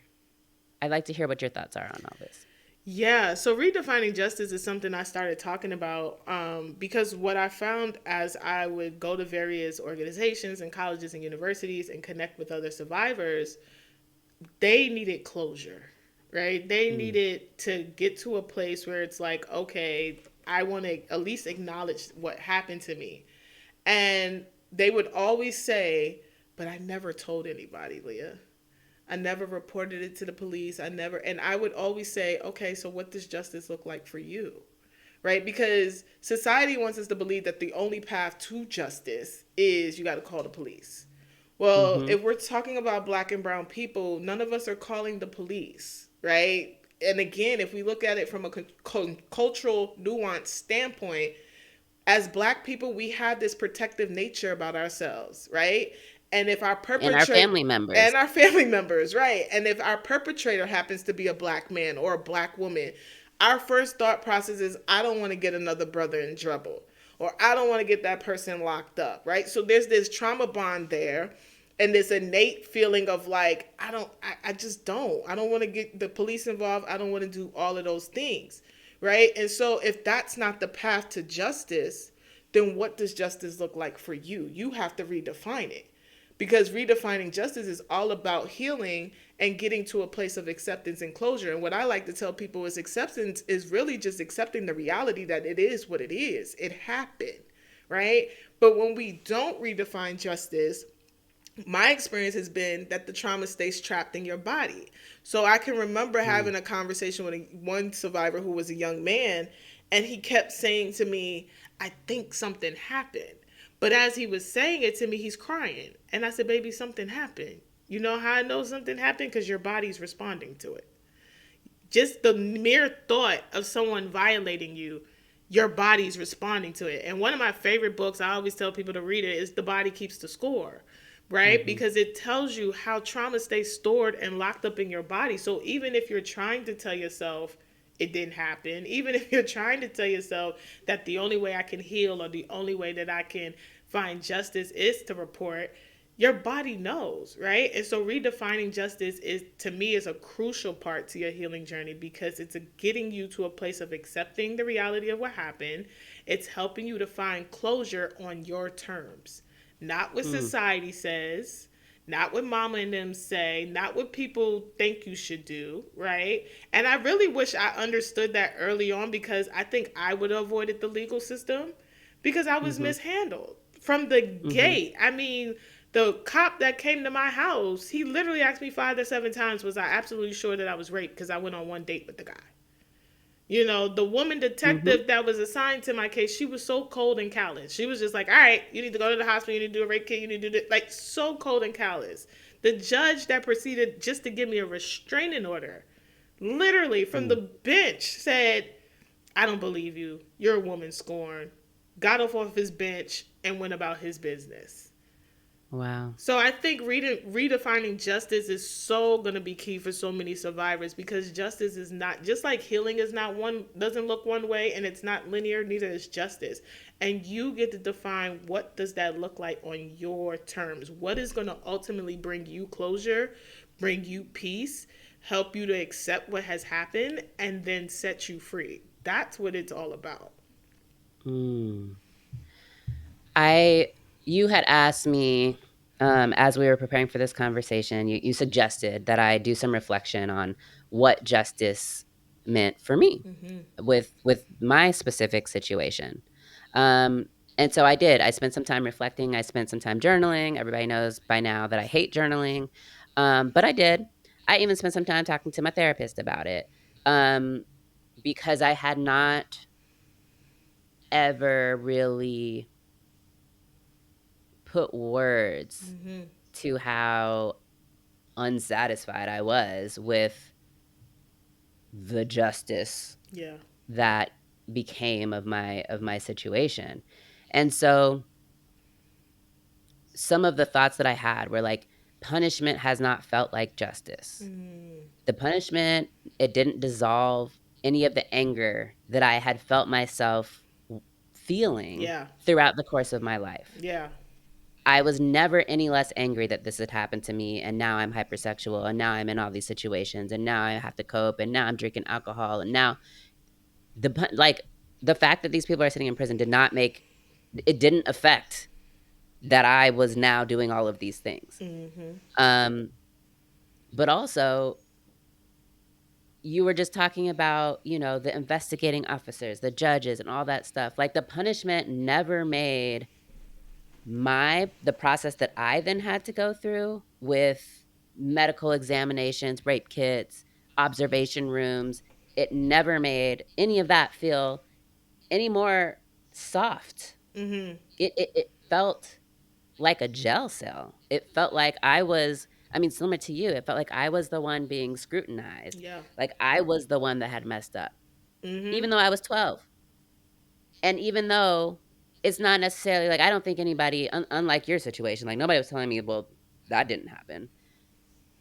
[SPEAKER 1] I'd like to hear what your thoughts are on all this.
[SPEAKER 2] Yeah, so redefining justice is something I started talking about because what I found as I would go to various organizations and colleges and universities and connect with other survivors, they needed closure, right? They
[SPEAKER 1] Mm,
[SPEAKER 2] needed to get to a place where it's like, okay, I want to at least acknowledge what happened to me. And they would always say, but I never told anybody, Leah. I never reported it to the police. And I would always say, okay, so what does justice look like for you? Right? Because society wants us to believe that the only path to justice is you got to call the police. Well,
[SPEAKER 1] Mm-hmm.
[SPEAKER 2] if we're talking about black and brown people, none of us are calling the police, right? And again, if we look at it from a cultural nuance standpoint, as black people, we have this protective nature about ourselves, right? And if our
[SPEAKER 1] And our
[SPEAKER 2] perpetrator
[SPEAKER 1] family members.
[SPEAKER 2] and our family members, right? And if our perpetrator happens to be a black man or a black woman, our first thought process is, I don't want to get another brother in trouble, or I don't want to get that person locked up, right? So there's this trauma bond there, and this innate feeling of like, I just don't. I don't want to get the police involved. I don't want to do all of those things, right? And so if that's not the path to justice, then what does justice look like for you? You have to redefine it, because redefining justice is all about healing and getting to a place of acceptance and closure. And what I like to tell people is acceptance is really just accepting the reality that it is what it is. It happened, right? But when we don't redefine justice, my experience has been that the trauma stays trapped in your body. So I can remember
[SPEAKER 1] Mm.
[SPEAKER 2] having a conversation with one survivor who was a young man, and he kept saying to me, I think something happened. But as he was saying it to me, he's crying. And I said, baby, something happened. You know how I know something happened? Because your body's responding to it. Just the mere thought of someone violating you, your body's responding to it. And one of my favorite books, I always tell people to read it, is The Body Keeps the Score, right?
[SPEAKER 1] Mm-hmm.
[SPEAKER 2] Because it tells you how trauma stays stored and locked up in your body. So even if you're trying to tell yourself it didn't happen, even if you're trying to tell yourself that the only way I can heal or the only way that I can find justice is to report, your body knows, right? And so redefining justice is, to me, is a crucial part to your healing journey, because it's getting you to a place of accepting the reality of what happened. It's helping you to find closure on your terms, not what
[SPEAKER 1] Mm.
[SPEAKER 2] society says, not what mama and them say, not what people think you should do, right? And I really wish I understood that early on, because I think I would have avoided the legal system, because I was
[SPEAKER 1] Mm-hmm.
[SPEAKER 2] mishandled from the
[SPEAKER 1] Mm-hmm.
[SPEAKER 2] gate. I mean, the cop that came to my house, he literally asked me 5 to 7 times, was I absolutely sure that I was raped, because I went on one date with the guy. You know, the woman
[SPEAKER 1] Mm-hmm.
[SPEAKER 2] detective that was assigned to my case, she was so cold and callous. She was just like, all right, you need to go to the hospital, you need to do a rape kit, you need to do this. Like, so cold and callous. The judge that proceeded just to give me a restraining order, literally from the
[SPEAKER 1] Mm.
[SPEAKER 2] bench, said, I don't believe you. You're a woman scorned. Got off his bench and went about his business.
[SPEAKER 1] Wow.
[SPEAKER 2] So I think redefining justice is so going to be key for so many survivors, because justice is not, just like healing is not one, doesn't look one way, and it's not linear, neither is justice. And you get to define, what does that look like on your terms? What is going to ultimately bring you closure, bring you peace, help you to accept what has happened, and then set you free? That's what it's all about.
[SPEAKER 1] Mm. I You had asked me, as we were preparing for this conversation, you suggested that I do some reflection on what justice meant for me
[SPEAKER 2] Mm-hmm.
[SPEAKER 1] with my specific situation. Um, and so I did. I spent some time reflecting. I spent some time journaling. Everybody knows by now that I hate journaling, but I did. I even spent some time talking to my therapist about it, um, because I had not ever really put words
[SPEAKER 2] Mm-hmm.
[SPEAKER 1] to how unsatisfied I was with the justice
[SPEAKER 2] Yeah.
[SPEAKER 1] that became of my situation. And so some of the thoughts that I had were like, punishment has not felt like justice.
[SPEAKER 2] Mm.
[SPEAKER 1] The punishment, it didn't dissolve any of the anger that I had felt myself feeling
[SPEAKER 2] Yeah.
[SPEAKER 1] throughout the course of my life.
[SPEAKER 2] Yeah.
[SPEAKER 1] I was never any less angry that this had happened to me, and now I'm hypersexual, and now I'm in all these situations, and now I have to cope, and now I'm drinking alcohol, and now like the fact that these people are sitting in prison didn't affect that I was now doing all of these things.
[SPEAKER 2] Mm-hmm.
[SPEAKER 1] Um, but also, you were just talking about, the investigating officers, the judges, and all that stuff. Like the punishment never made The process that I then had to go through with medical examinations, rape kits, observation rooms, it never made any of that feel any more soft.
[SPEAKER 2] Mm-hmm.
[SPEAKER 1] It felt like a jail cell. It felt like I mean, similar to you, it felt like I was the one being scrutinized.
[SPEAKER 2] Yeah.
[SPEAKER 1] Like I was the one that had messed up,
[SPEAKER 2] Mm-hmm.
[SPEAKER 1] even though I was 12. And even though it's not necessarily like I don't think anybody, unlike your situation, like nobody was telling me, well, that didn't happen.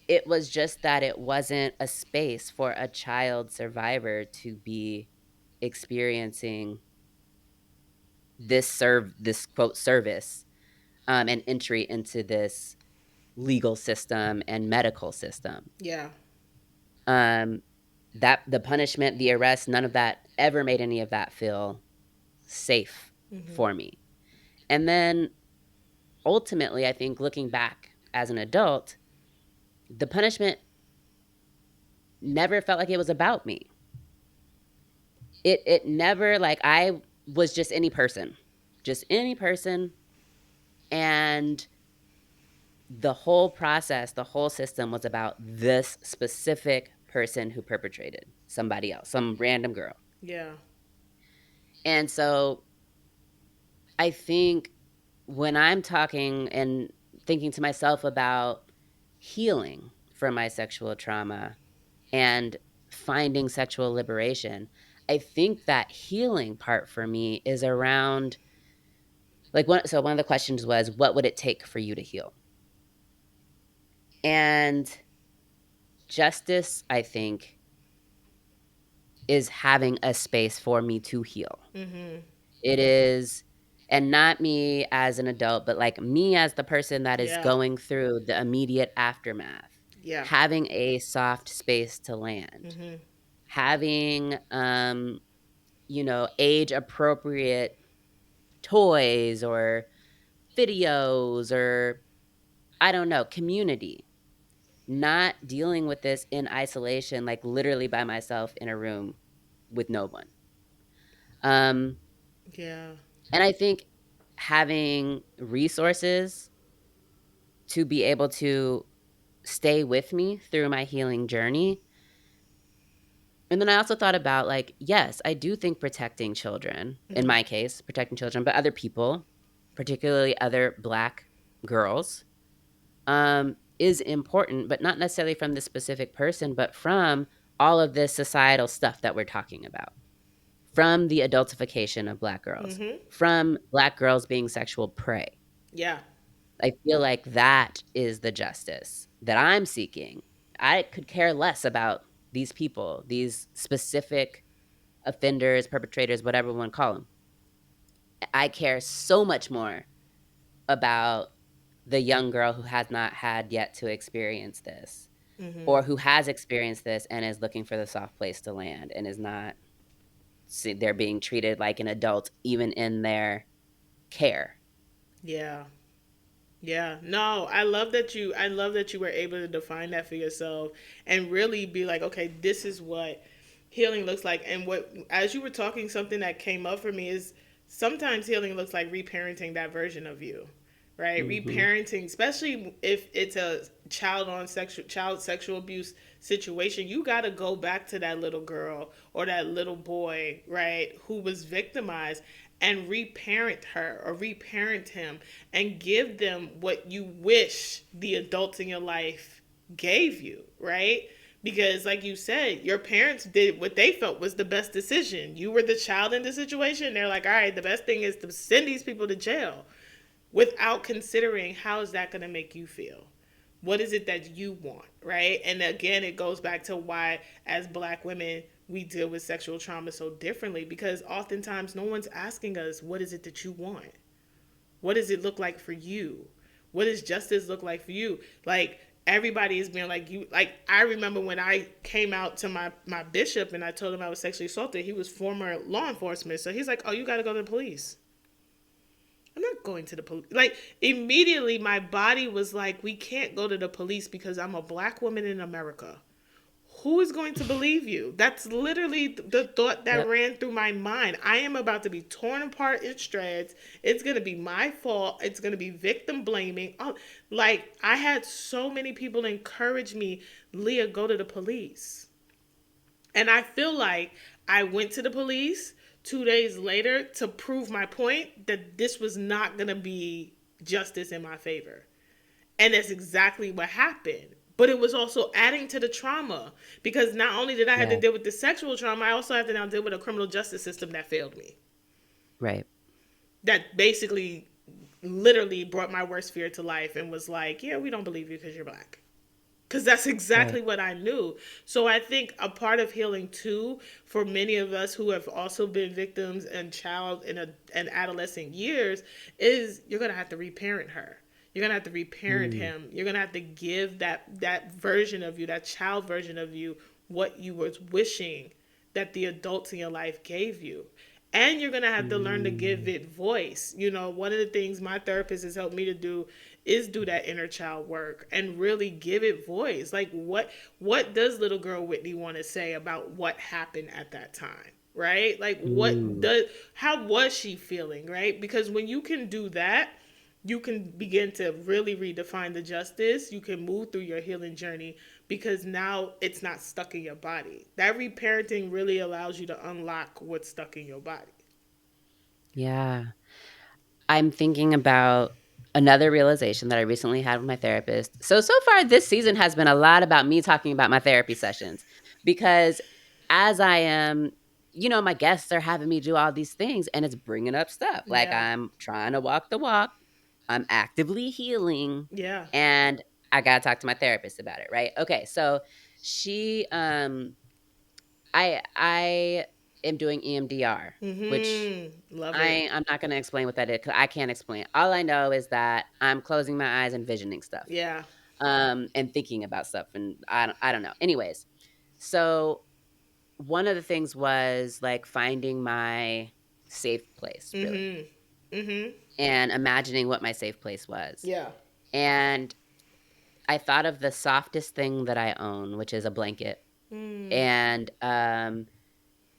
[SPEAKER 1] It was just that it wasn't a space for a child survivor to be experiencing this quote service, and entry into this legal system and medical system.
[SPEAKER 2] Yeah.
[SPEAKER 1] Um, that the punishment, the arrest, none of that ever made any of that feel safe
[SPEAKER 2] Mm-hmm.
[SPEAKER 1] for me. And then ultimately, I think looking back as an adult, the punishment never felt like it was about me. It never, like, I was just any person, and the whole process, the whole system was about this specific person who perpetrated somebody else, some random girl.
[SPEAKER 2] Yeah.
[SPEAKER 1] And so I think when I'm talking and thinking to myself about healing from my sexual trauma and finding sexual liberation, I think that healing part for me is around like one of the questions was, what would it take for you to heal? And justice, I think, is having a space for me to heal.
[SPEAKER 2] Mm-hmm.
[SPEAKER 1] It is, and not me as an adult, but like me as the person that is
[SPEAKER 2] Yeah.
[SPEAKER 1] going through the immediate aftermath,
[SPEAKER 2] Yeah.
[SPEAKER 1] having a soft space to land,
[SPEAKER 2] Mm-hmm.
[SPEAKER 1] having, age appropriate toys or videos or I don't know, community, not dealing with this in isolation, like literally by myself in a room with no one. Um,
[SPEAKER 2] Yeah.
[SPEAKER 1] and I think having resources to be able to stay with me through my healing journey. And then I also thought about, like, yes, I do think protecting children, in
[SPEAKER 2] Mm-hmm.
[SPEAKER 1] my case, protecting children, but other people, particularly other Black girls, is important, but not necessarily from this specific person, but from all of this societal stuff that we're talking about, from the adultification of Black girls,
[SPEAKER 2] Mm-hmm.
[SPEAKER 1] from Black girls being sexual prey.
[SPEAKER 2] Yeah.
[SPEAKER 1] I feel like that is the justice that I'm seeking. I could care less about these people, these specific offenders, perpetrators, whatever we want to call them. I care so much more about the young girl who has not had yet to experience this,
[SPEAKER 2] Mm-hmm.
[SPEAKER 1] or who has experienced this and is looking for the soft place to land and is not, see, they're being treated like an adult even in their care.
[SPEAKER 2] Yeah. Yeah. No, I love that you were able to define that for yourself and really be like, okay, this is what healing looks like. And what as you were talking, something that came up for me is sometimes healing looks like reparenting that version of you. Right?
[SPEAKER 1] Hmm.
[SPEAKER 2] Reparenting, especially if it's a child sexual abuse situation, you got to go back to that little girl or that little boy, right, who was victimized and reparent her or reparent him and give them what you wish the adults in your life gave you, right? Because, like you said, your parents did what they felt was the best decision. You were the child in the situation. They're like, all right, the best thing is to send these people to jail without considering how is that going to make you feel. What is it that you want, right? And again, it goes back to why, as Black women, we deal with sexual trauma so differently because oftentimes no one's asking us, what is it that you want? What does it look like for you? What does justice look like for you? Like, everybody is being like, you, like, I remember when I came out to my bishop and I told him I was sexually assaulted, he was former law enforcement. So he's like, oh, you got to go to the police. I'm not going to the police. Like, immediately my body was like, we can't go to the police because I'm a Black woman in America. who is going to believe you? That's literally the thought that
[SPEAKER 1] Yep.
[SPEAKER 2] ran through my mind. I am about to be torn apart in shreds. It's going to be my fault. It's going to be victim blaming. Oh, like, I had so many people encourage me, Leah, go to the police. And I feel like I went to the police 2 days later to prove my point that this was not going to be justice in my favor. And that's exactly what happened. But it was also adding to the trauma because not only did I have to
[SPEAKER 1] Yeah.
[SPEAKER 2] deal with the sexual trauma, I also have to now deal with a criminal justice system that failed me.
[SPEAKER 1] Right.
[SPEAKER 2] That basically literally brought my worst fear to life and was like, yeah, we don't believe you because you're black. Because that's
[SPEAKER 1] Right.
[SPEAKER 2] exactly what I knew. So I think a part of healing too, for many of us who have also been victims and child in and adolescent years, is you're gonna have to reparent her. You're gonna have to reparent
[SPEAKER 1] Mm.
[SPEAKER 2] him. You're gonna have to give that version of you, that child version of you, what you was wishing that the adults in your life gave you. And you're going to have to learn to give
[SPEAKER 1] Mm.
[SPEAKER 2] it voice. You know, one of the things my therapist has helped me to do is do that inner child work and really give it voice. Like, what does little girl Whitney want to say about what happened at that time? Right? Like,
[SPEAKER 1] Mm.
[SPEAKER 2] how was she feeling? Right? Because when you can do that, you can begin to really redefine the justice. You can move through your healing journey because now it's not stuck in your body. That reparenting really allows you to unlock what's stuck in your body.
[SPEAKER 1] Yeah. I'm thinking about another realization that I recently had with my therapist. So far this season has been a lot about me talking about my therapy sessions because as I am, my guests are having me do all these things and it's bringing up stuff. Like
[SPEAKER 2] Yeah.
[SPEAKER 1] I'm trying to walk the walk, I'm actively healing,
[SPEAKER 2] Yeah.
[SPEAKER 1] and I got to talk to my therapist about it, right? Okay, so she I am doing EMDR, which
[SPEAKER 2] Love it.
[SPEAKER 1] I'm not gonna explain what that is because I can't explain. All I know is that I'm closing my eyes and visioning stuff,
[SPEAKER 2] Yeah.
[SPEAKER 1] and thinking about stuff, and I don't know. Anyways, so one of the things was, like, finding my safe place, really,
[SPEAKER 2] Mhm. Mhm.
[SPEAKER 1] and imagining what my safe place was.
[SPEAKER 2] Yeah.
[SPEAKER 1] And I thought of the softest thing that I own, which is a blanket,
[SPEAKER 2] Mm.
[SPEAKER 1] and,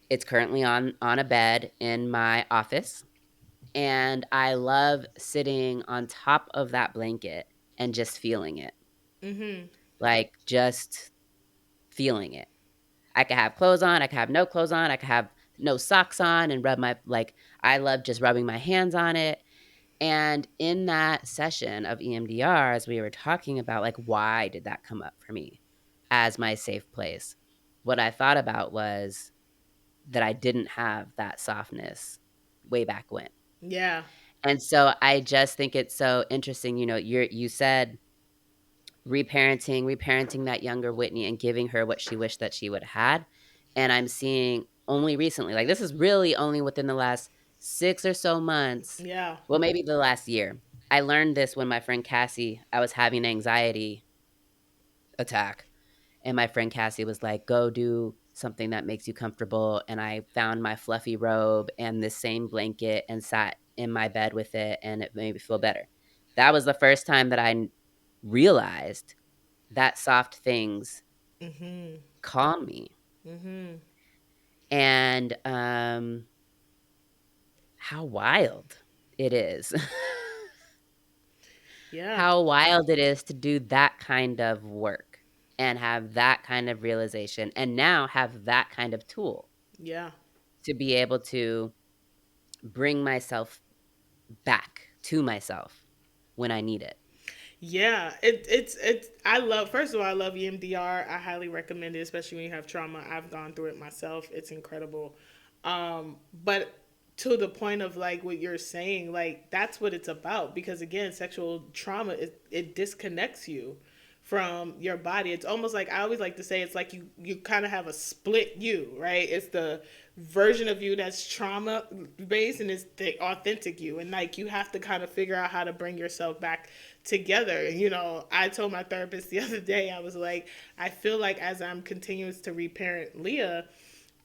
[SPEAKER 1] it's currently on a bed in my office. And I love sitting on top of that blanket and just feeling it,
[SPEAKER 2] Mhm.
[SPEAKER 1] like, just feeling it. I could have clothes on, I could have no clothes on, I could have no socks on and I love just rubbing my hands on it. And in that session of EMDR, as we were talking about, like, why did that come up for me as my safe place? What I thought about was that I didn't have that softness way back when.
[SPEAKER 2] Yeah.
[SPEAKER 1] And so I just think it's so interesting, you said reparenting that younger Whitney and giving her what she wished that she would have had. And I'm seeing only recently, like this is really only within the last 6 or so months,
[SPEAKER 2] Yeah.
[SPEAKER 1] well, maybe the last year. I learned this when my friend Cassie, I was having an anxiety attack. And my friend Cassie was like, go do something that makes you comfortable. And I found my fluffy robe and this same blanket and sat in my bed with it, and it made me feel better. That was the first time that I realized that soft things
[SPEAKER 2] Mhm.
[SPEAKER 1] calm me.
[SPEAKER 2] Mhm.
[SPEAKER 1] And how wild it is.
[SPEAKER 2] Yeah.
[SPEAKER 1] How wild it is to do that kind of work and have that kind of realization and now have that kind of tool
[SPEAKER 2] Yeah.
[SPEAKER 1] to be able to bring myself back to myself when I need it.
[SPEAKER 2] Yeah, it's. I love. First of all, I love EMDR. I highly recommend it, especially when you have trauma. I've gone through it myself. It's incredible. But to the point of like what you're saying, like that's what it's about. Because again, sexual trauma it disconnects you from your body. It's almost like I always like to say it's like you kind of have a split you, right? It's the version of you that's trauma based and it's the authentic you, and like you have to kind of figure out how to bring yourself back together. You know, I told my therapist the other day, I was like, I feel like as I'm continuing to reparent Leah,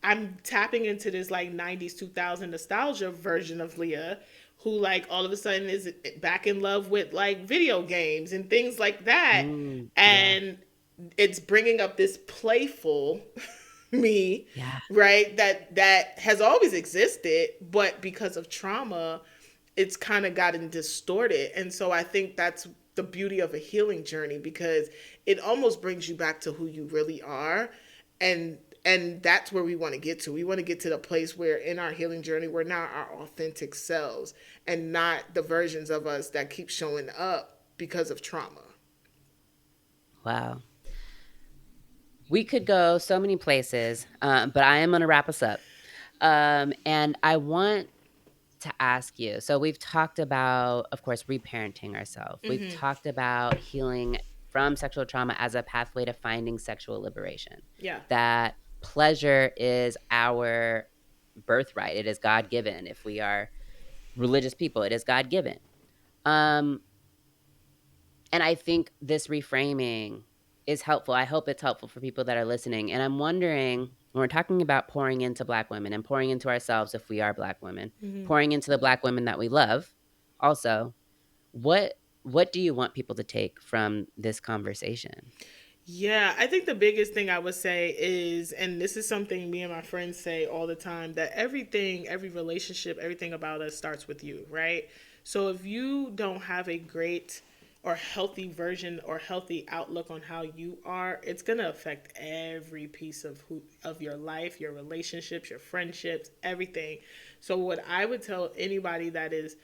[SPEAKER 2] I'm tapping into this like 90s 2000 nostalgia version of Leah who like all of a sudden is back in love with like video games and things like that.
[SPEAKER 1] Mm, yeah.
[SPEAKER 2] And it's bringing up this playful me,
[SPEAKER 1] Yeah.
[SPEAKER 2] right? That has always existed, but because of trauma, it's kind of gotten distorted. And so I think that's the beauty of a healing journey, because it almost brings you back to who you really are. And that's where we want to get to. We want to get to the place where in our healing journey we're now our authentic selves and not the versions of us that keep showing up because of trauma.
[SPEAKER 1] Wow. We could go so many places, but I am going to wrap us up. And I want to ask you, so we've talked about, of course, reparenting ourselves. We've talked about healing from sexual trauma as a pathway to finding sexual liberation.
[SPEAKER 2] Yeah.
[SPEAKER 1] That pleasure is our birthright. It is God-given. If we are religious people, it is God-given. And I think this reframing is helpful. I hope it's helpful for people that are listening. And I'm wondering, when we're talking about pouring into Black women and pouring into ourselves if we are Black women, pouring into the Black women that we love, also, what do you want people to take from this conversation?
[SPEAKER 2] Yeah, I think the biggest thing I would say is, and this is something me and my friends say all the time, that everything, every relationship, everything about us starts with you, right? So if you don't have a great or healthy version or healthy outlook on how you are, it's going to affect every piece of your life, your relationships, your friendships, everything. So what I would tell anybody that is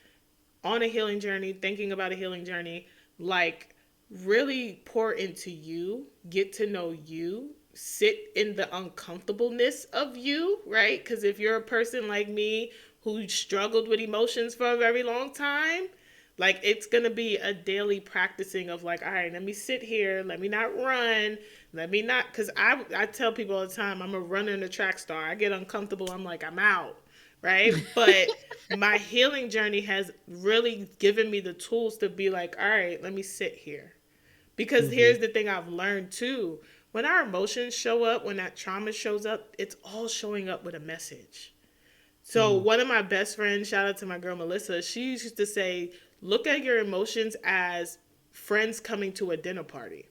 [SPEAKER 2] on a healing journey, thinking about a healing journey, like, really pour into you, get to know you, sit in the uncomfortableness of you, right? Because if you're a person like me who struggled with emotions for a very long time, like, it's going to be a daily practicing of like, all right, let me sit here. Let me not run. Let me not, because I tell people all the time, I'm a runner and a track star. I get uncomfortable. I'm like, I'm out. Right. But my healing journey has really given me the tools to be like, all right, let me sit here. Because here's the thing I've learned too. When our emotions show up, when that trauma shows up, it's all showing up with a message. So one of my best friends, shout out to my girl Melissa, she used to say, look at your emotions as friends coming to a dinner party.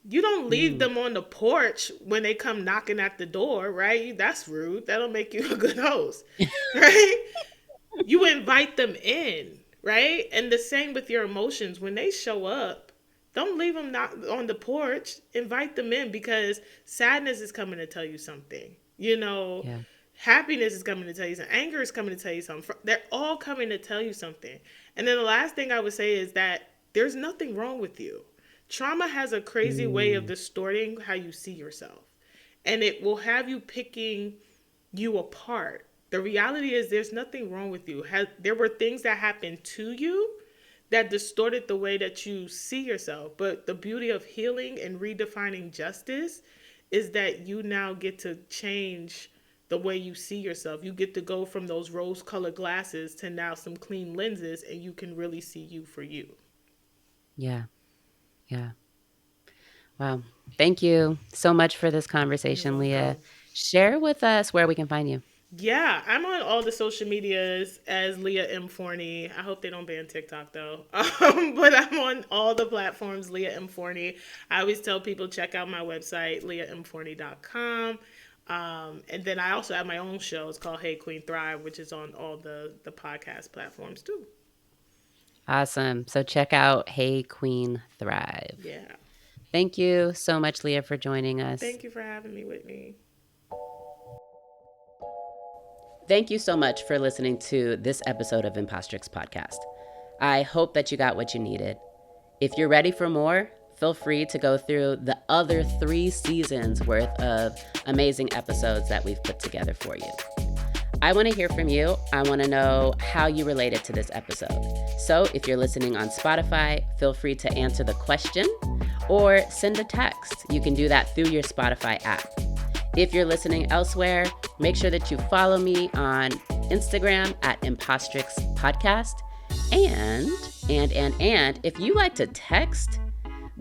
[SPEAKER 2] You don't leave them on the porch when they come knocking at the door, right? That's rude. That'll make you a good host, right? You invite them in, right? And the same with your emotions. When they show up, don't leave them not on the porch. Invite them in, because sadness is coming to tell you something.
[SPEAKER 1] Yeah.
[SPEAKER 2] Happiness is coming to tell you something. Anger is coming to tell you something. They're all coming to tell you something. And then the last thing I would say is that there's nothing wrong with you. Trauma has a crazy way of distorting how you see yourself. And it will have you picking you apart. The reality is there's nothing wrong with you. There were things that happened to you that distorted the way that you see yourself. But the beauty of healing and redefining justice is that you now get to change the way you see yourself. You get to go from those rose-colored glasses to now some clean lenses, and you can really see you for you.
[SPEAKER 1] Yeah. Yeah. Wow. Thank you so much for this conversation, Leah. Share with us where we can find you.
[SPEAKER 2] Yeah, I'm on all the social medias as Leah M. Forney. I hope they don't ban TikTok though. But I'm on all the platforms, Leah M. Forney. I always tell people, check out my website, leahmforney.com. And then I also have my own show. It's called Hey Queen Thrive, which is on all the podcast platforms too.
[SPEAKER 1] Awesome. So check out Hey Queen Thrive.
[SPEAKER 2] Yeah.
[SPEAKER 1] Thank you so much, Leah, for joining us.
[SPEAKER 2] Thank you for having me, Whitney.
[SPEAKER 1] Thank you so much for listening to this episode of Impostrix Podcast. I hope that you got what you needed. If you're ready for more, feel free to go through the other 3 seasons worth of amazing episodes that we've put together for you. I want to hear from you. I want to know how you related to this episode. So if you're listening on Spotify, feel free to answer the question or send a text. You can do that through your Spotify app. If you're listening elsewhere, make sure that you follow me on Instagram at Impostrix Podcast. And if you like to text,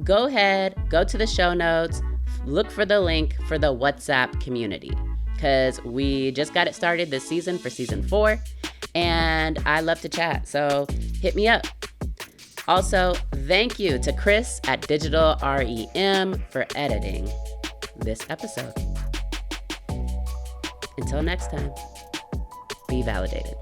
[SPEAKER 1] go ahead, go to the show notes, look for the link for the WhatsApp community, because we just got it started this season for season 4, and I love to chat. So hit me up. Also, thank you to Chris at Digital REM for editing this episode. Until next time, be validated.